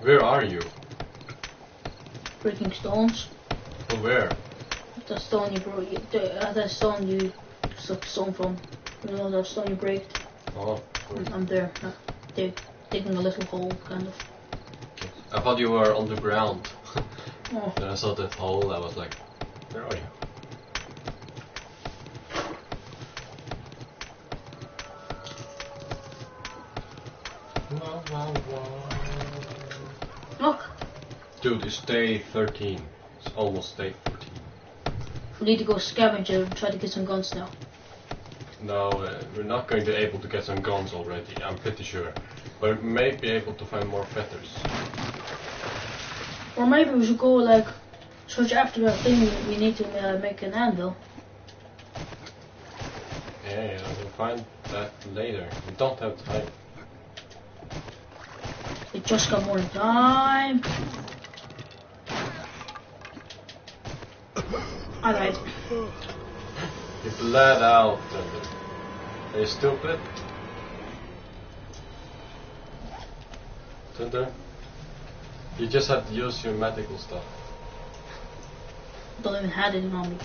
Where are you? Breaking stones. From where? That stone you broke. That stone you took stone from. You know that stone you break. Oh, cool. I'm there. They're digging a little hole, kind of. I thought you were on the ground. Oh. Then I saw that hole, I was like, where are you? Look. Dude, it's day 13. It's almost day 14. We need to go scavenge and try to get some guns now. No, we're not going to be able to get some guns already, I'm pretty sure. But we may be able to find more feathers. Or maybe we should go like search after that thing we need to make an anvil. Yeah, we'll find that later. We don't have time. We just got more time. Alright. You bled out. Are you stupid? Thunder? You just have to use your medical stuff. Don't even have it on me.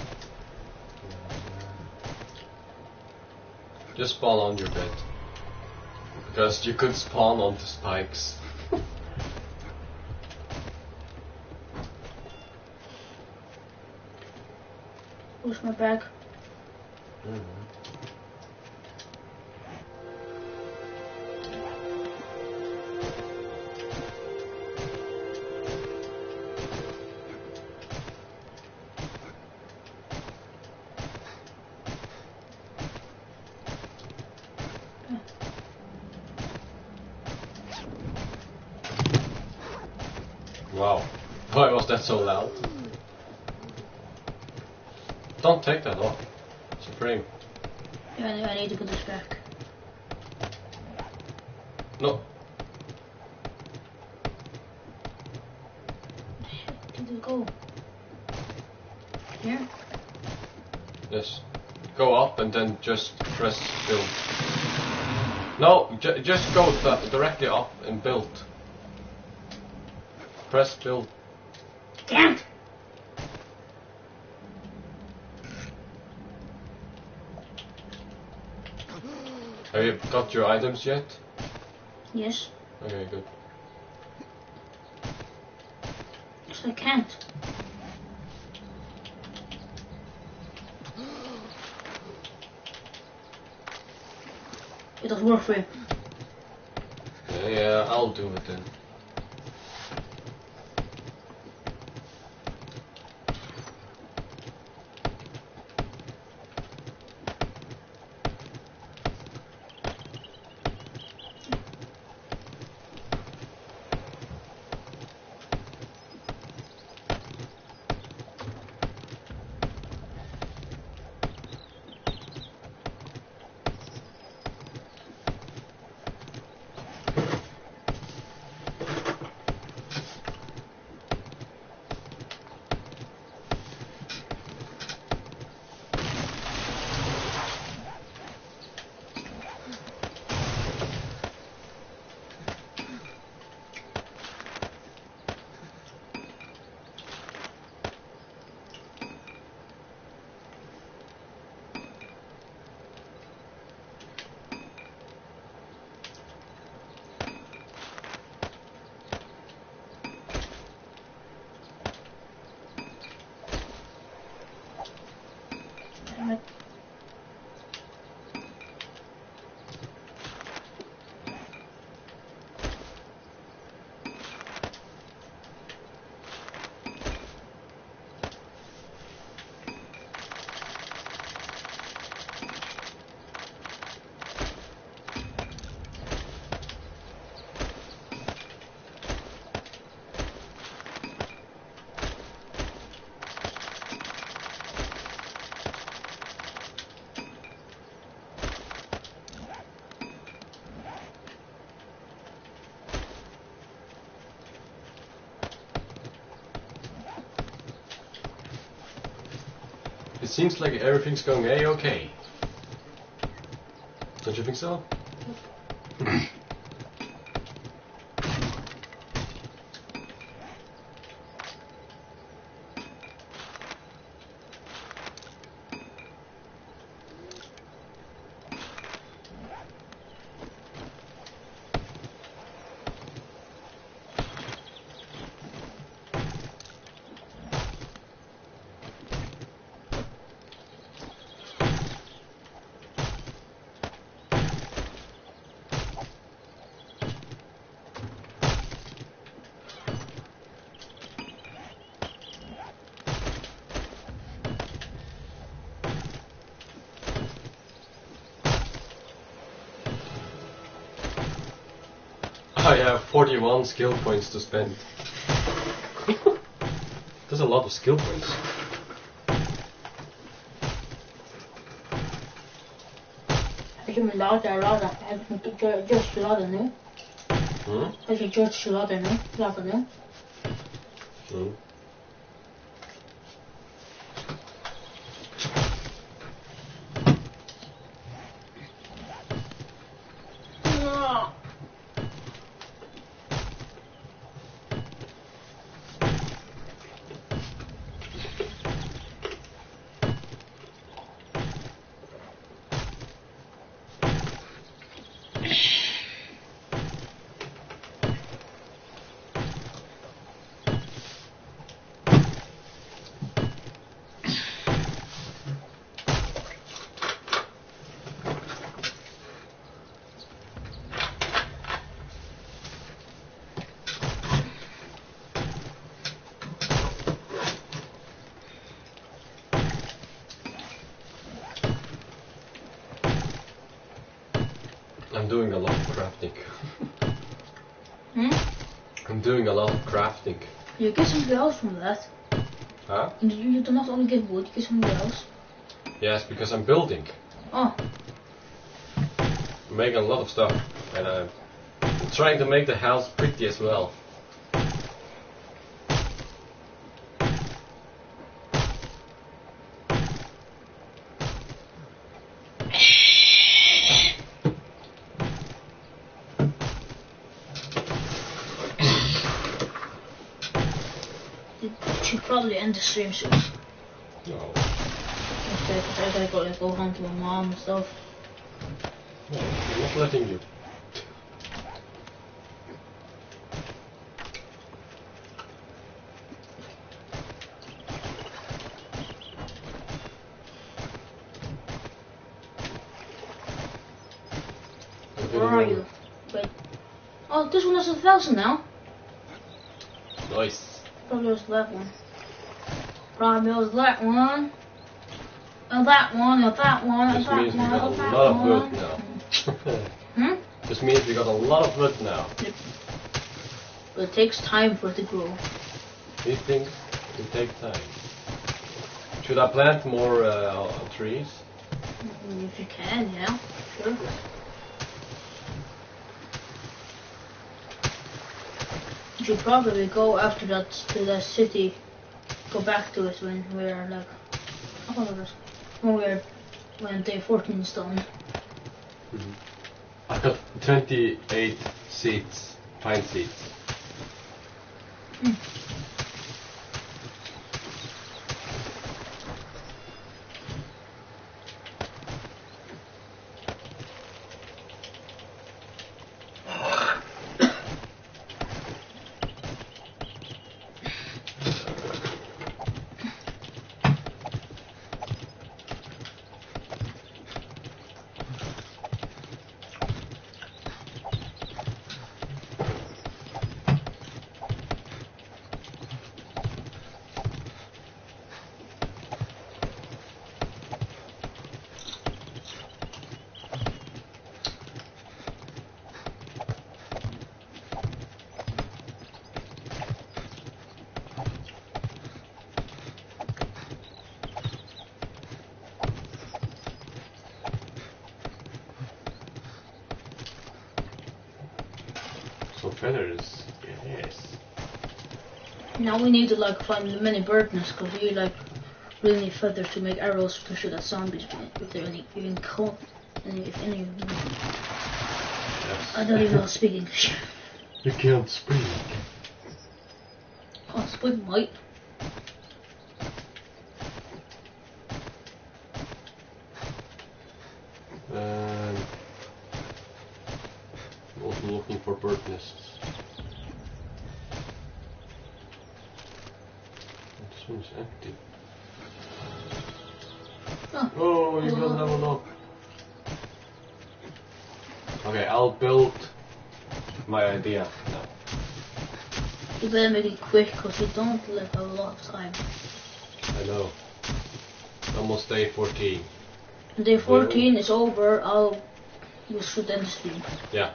Just spawn on your bed. Because you could spawn on the spikes. Where's my bag? Wow. Why was that so loud? Don't take that off. It's a frame. Yeah, I need to put this back. No. Where did it go? Here? Yes. Go up and then just press build. No, just go directly up and build. Press build. Damn it! Have you got your items yet? Yes. Okay, good. Because I can't. It does work for you. Yeah, I'll do it then. It seems like everything's going A-okay. Don't you think so? I have 41 skill points to spend. That's a lot of skill points. Als je me later, heb ik just later nu. Als je just later nu. I'm doing a lot of crafting. I'm doing a lot of crafting. You get something else from that. Huh? You do not only get wood, you get something else. Yes, because I'm building. Oh. I'm making a lot of stuff. And I'm trying to make the house pretty as well. Should probably end the stream soon. No. Because I gotta go home to my mom and stuff. No, I'm not letting you. Where are you? Wait. Oh, this one has 1,000 now. Nice. Probably was that one. Probably was that one. And that one, and that one, and This that means we one, got a and that lot of one. wood now. Hmm? This means we got a lot of wood now. But it takes time for it to grow. These things will take time. Should I plant more trees? If you can, yeah. Sure. You should probably go after that to that city. Go back to it when we're like, when day 14 is done. I got 28 seeds, pine seeds. Some feathers, yes. Now we need to like find the many bird nests because we like really need feathers to make arrows to shoot at zombies if they're even cold. If any of them. Yes. I don't even know how to speak English. You can't speak. Oh, speak might. I'm also looking for bird nests. This one's empty. Oh, you will never know. Okay, I'll build my idea now. You better make it quick because we don't have a lot of time. I know. Almost day 14. When day 14 is over, we'll shoot end the stream. Yeah.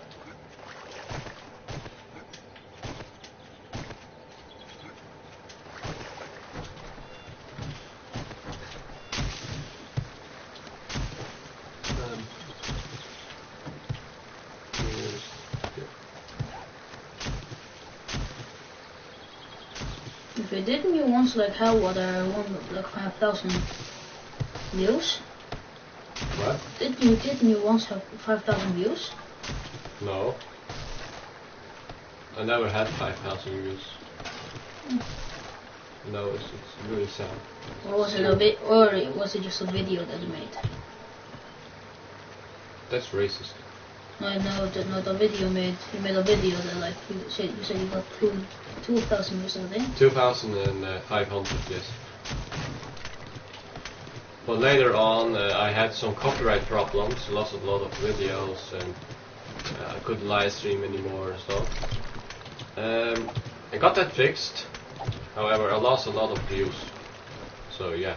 Didn't you once like have what I won like 5,000 views? What? Didn't you once have 5,000 views? No. I never had 5,000 views. No, it's really sad. Or was it a bit, or was it just a video that you made? That's racist. No, the video you made a video that like you said you got 2,000 views, I think. 2,500, yes. But later on, I had some copyright problems, lost a lot of videos, and I couldn't live stream anymore and stuff. I got that fixed. However, I lost a lot of views. So yeah,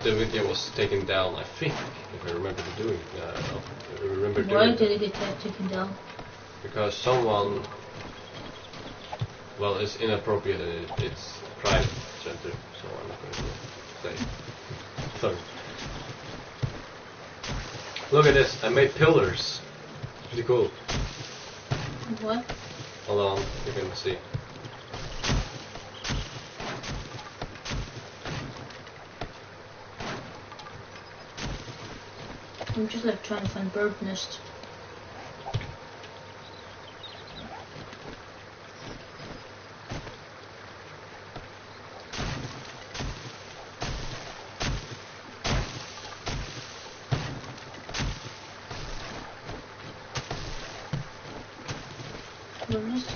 the video was taken down, I think, if I remember doing. Why did it get taken down? Because someone, well, it's inappropriate and it's private center, so I'm not going to say. Sorry. Look at this, I made pillars. Pretty cool. What? Hold on, you can see. I'm just like trying to find bird nest. Bird nest.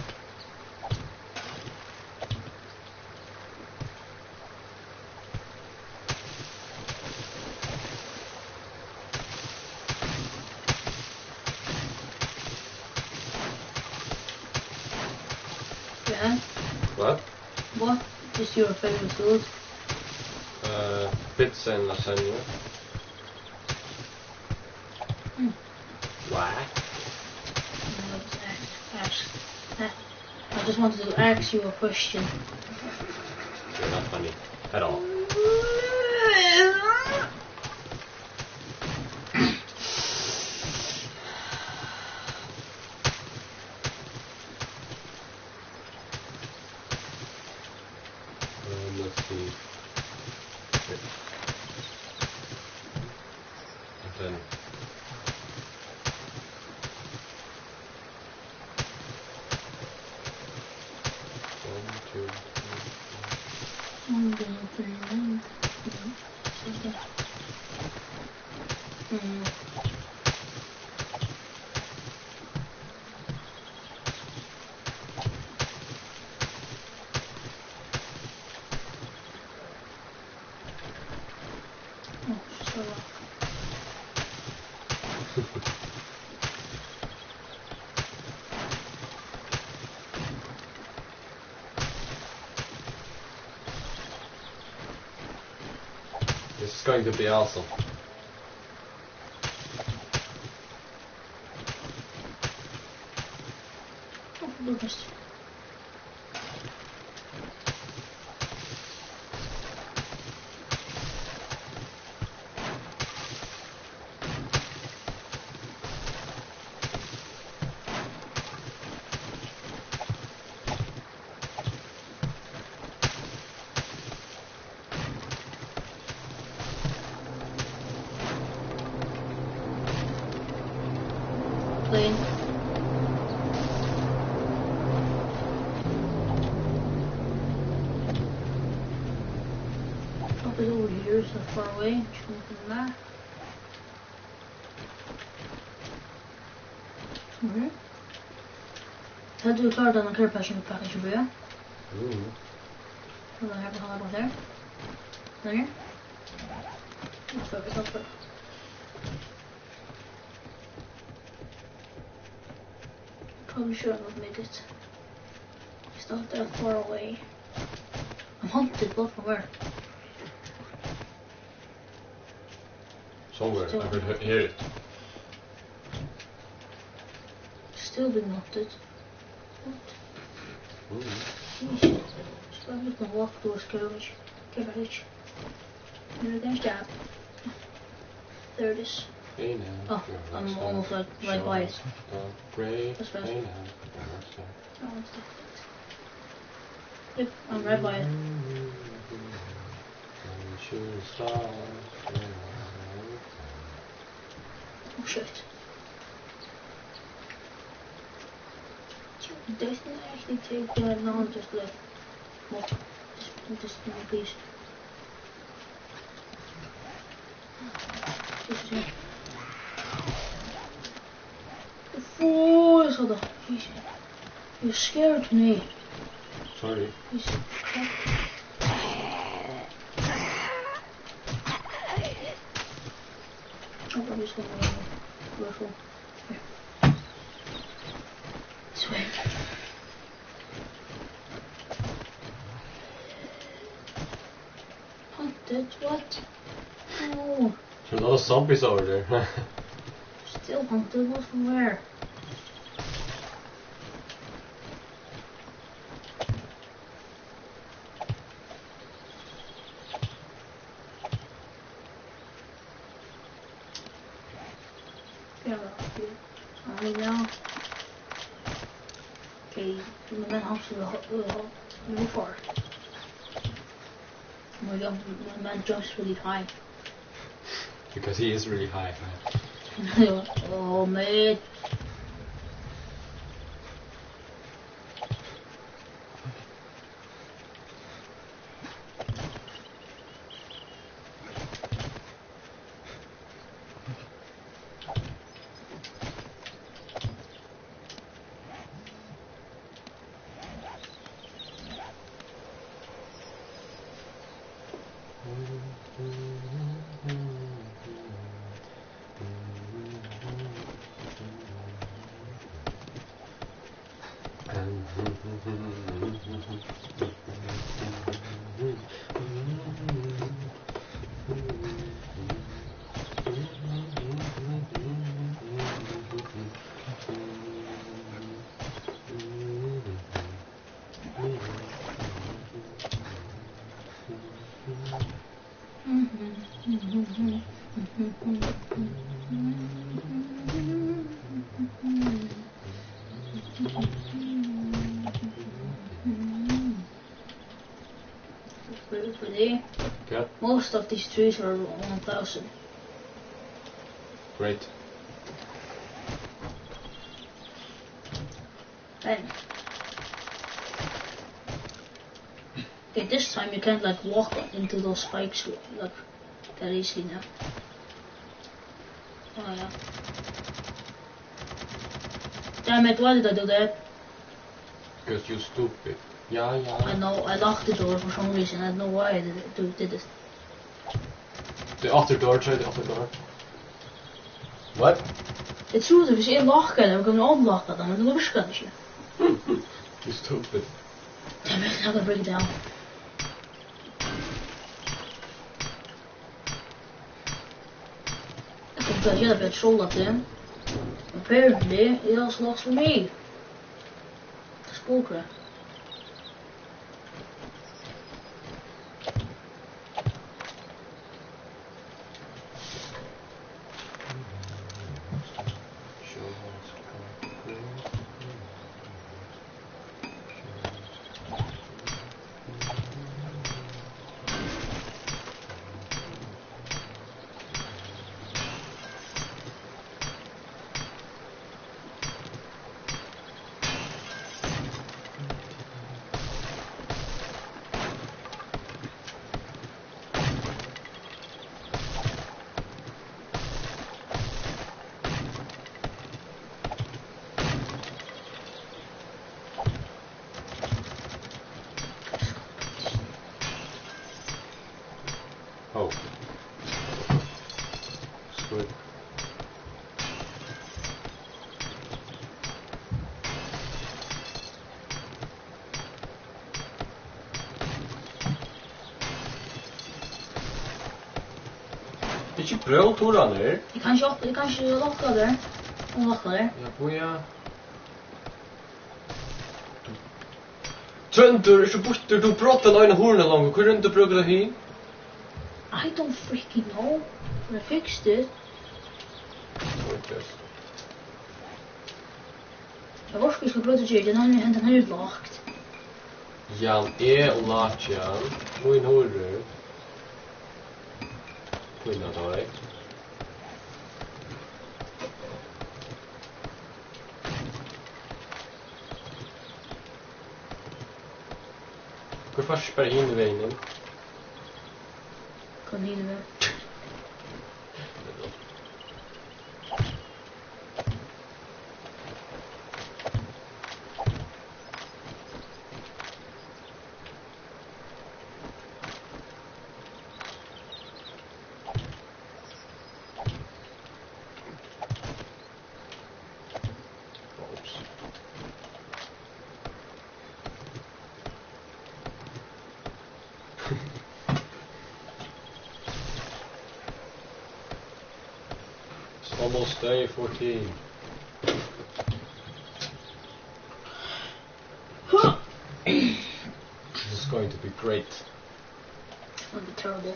Huh? What? What is your favorite food? Pizza and lasagna. Why? I just wanted to ask you a question. You're not funny at all. Let's see. And then this is going to be awesome. Lucas. Plane. Up is over here, so far away. Just move from that. Over here. Head to the car down the car patch and package over here. We're gonna have a hard one there. Down here. Let's focus up there. Probably should have made it. It's not that far away. I'm hunted, but from where? Somewhere, I could hear it. Still been hunted. What? Jeez. So I'm just gonna walk towards carriage. Here again, stab. There it is. Hey now. Oh, I'm almost like right by it. That's fast. Hey Yep, I'm right by it. Oh shit. Doesn't actually take that long, just like, what? Just give me please. This is it. Oh, hold on. You scared me. Sorry. Piece of crap. Oh, I'm just gonna rifle. Here. This way. Hunted, what? No. There's a lot of zombies over there. Still hunted, what from where? Yeah, well, now. Okay, my house is really far. My man jumps really high. Because he is really high, right? Oh, mate. Pretty. Yeah. Most of these trees are 1000. Great. Then. Okay, this time you can't like walk into those spikes like that easily now. Oh yeah. Damn it, why did I do that? Because you're stupid. Yeah, yeah. I know, I locked the door for some reason, I don't know why I did it. The other door, try the other door. What? Het zoet, if je inlokken, dan kan je unlocken, dan moet je beschermen. You're stupid. Damn it, I'm gonna break it down. I think that you have that soul up there. Apparently, it also locks for me. That's bullcrap. Oh. Squid. Did you prøve Toran her? Je kan je lokken daar. Unlocken daar. Ja, boja. Trøndur er så borter, du prater en øyne hornet langt. Hvor rundt du bruker det hin? I don't freaking know. But I fixed it. I was going to protege den and den är locked. Jan är locked, Jan. Må in horre. FridiNaTor. Går först bara in i vägen. Kan niet meer. It's almost day 14. This is going to be great. It's going to be terrible.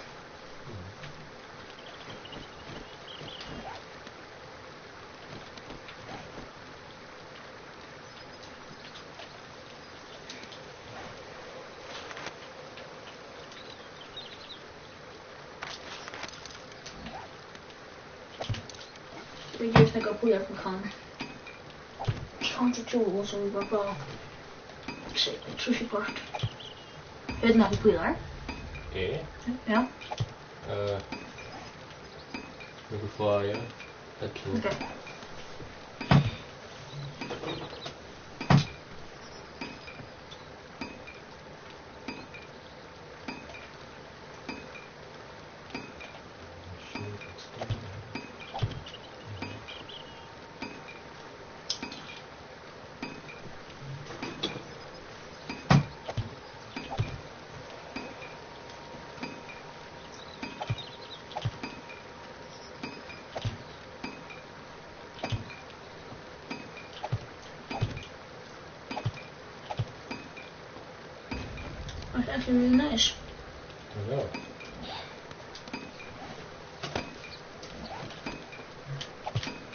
We just think I'll pull that from Connor. 120 så vi bara bra. Sushi part. Jag vet inte hur vi där. Ja. We can fly, yeah. Okej. actually really nice. I know.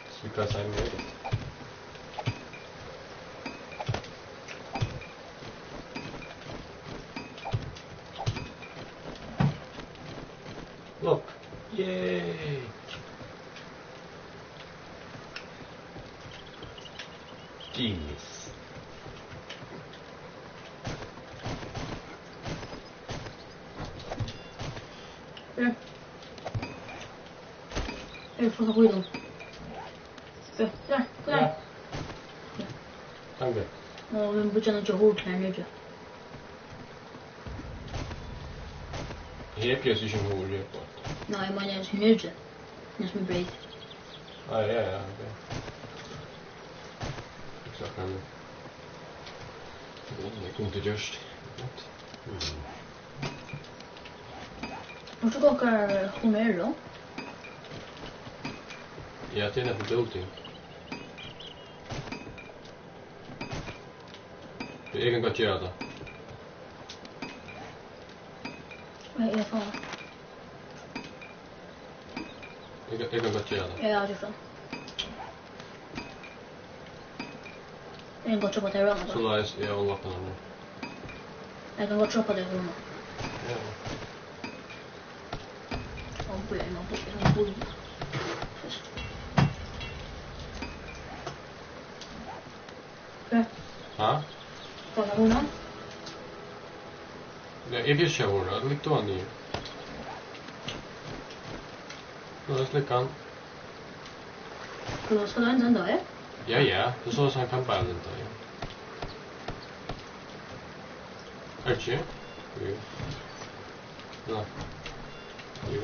It's because I made it. Look. Yay! Genius. There. Here, fuck up with them. There. Ja. Danke. Men burde nog hårt här nu. Hepjes is een hoer report. Nej, men jag är nöjd. Jag är bred. Ah, ja, okej. Exakt, men... Jag kommer inte just. Måste gå och hummer då? Ja, det är net building. Jag kan gott göra det. Vad är det för? Jag kan gott göra det. Ja, det är fan. Jag kan gå och det runt. Så läs jag unlockar den nu. Jag kan gå och det runt. Ja. Och börja med på. Ha? Vad var det? Ja, if you show her, likt on you. No, that's like on. Ska du ändå då, Ja, det så han kan bara den där. Archie? Jo. Ja. Jo.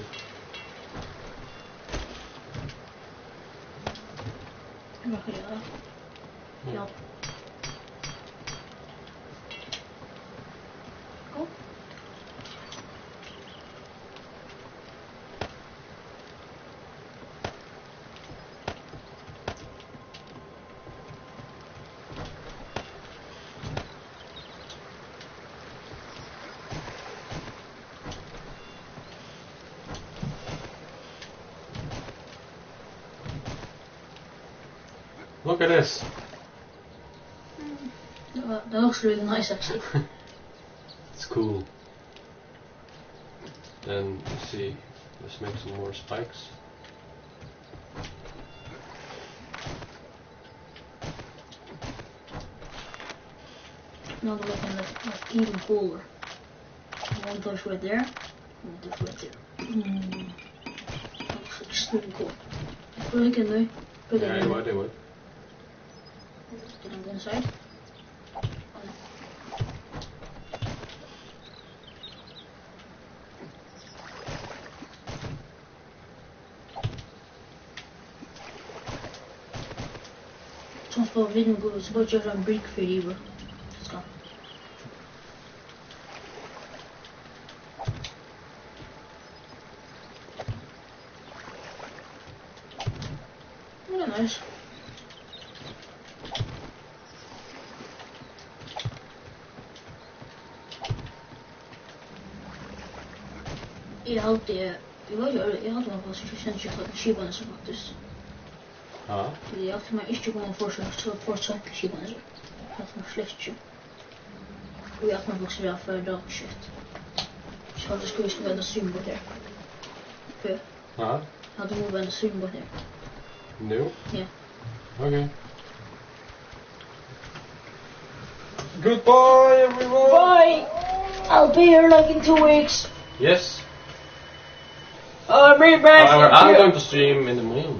Vad ska jag göra? Ja. Gå. Look at this. That looks really nice actually. It's cool. Then, let's see. Let's make some more spikes. Now they're looking like even cooler. One push right there. One push right there. Looks extremely cool. What do you do? Put Yeah, it in. they would. Put it on the inside. Soms wel winnen goed. Ze wordt zo'n brick verdienen. Let's go. Yeah, nice. Jag har alltid, jag hade nog fått känt skivan så faktiskt. Ja. Jag har alltid inte kommit fortsatt skivan så. Jag har fått släkt. Och jag har också varit för dagkött. Så hade skulle vi vända symbol där. För Ja. hade nog vända symbol där. Nu? Ja. Okay. Goodbye, everyone. Bye! I'll be here like in 2 weeks. Yes. I'm right back. However, I'm going to stream in the morning.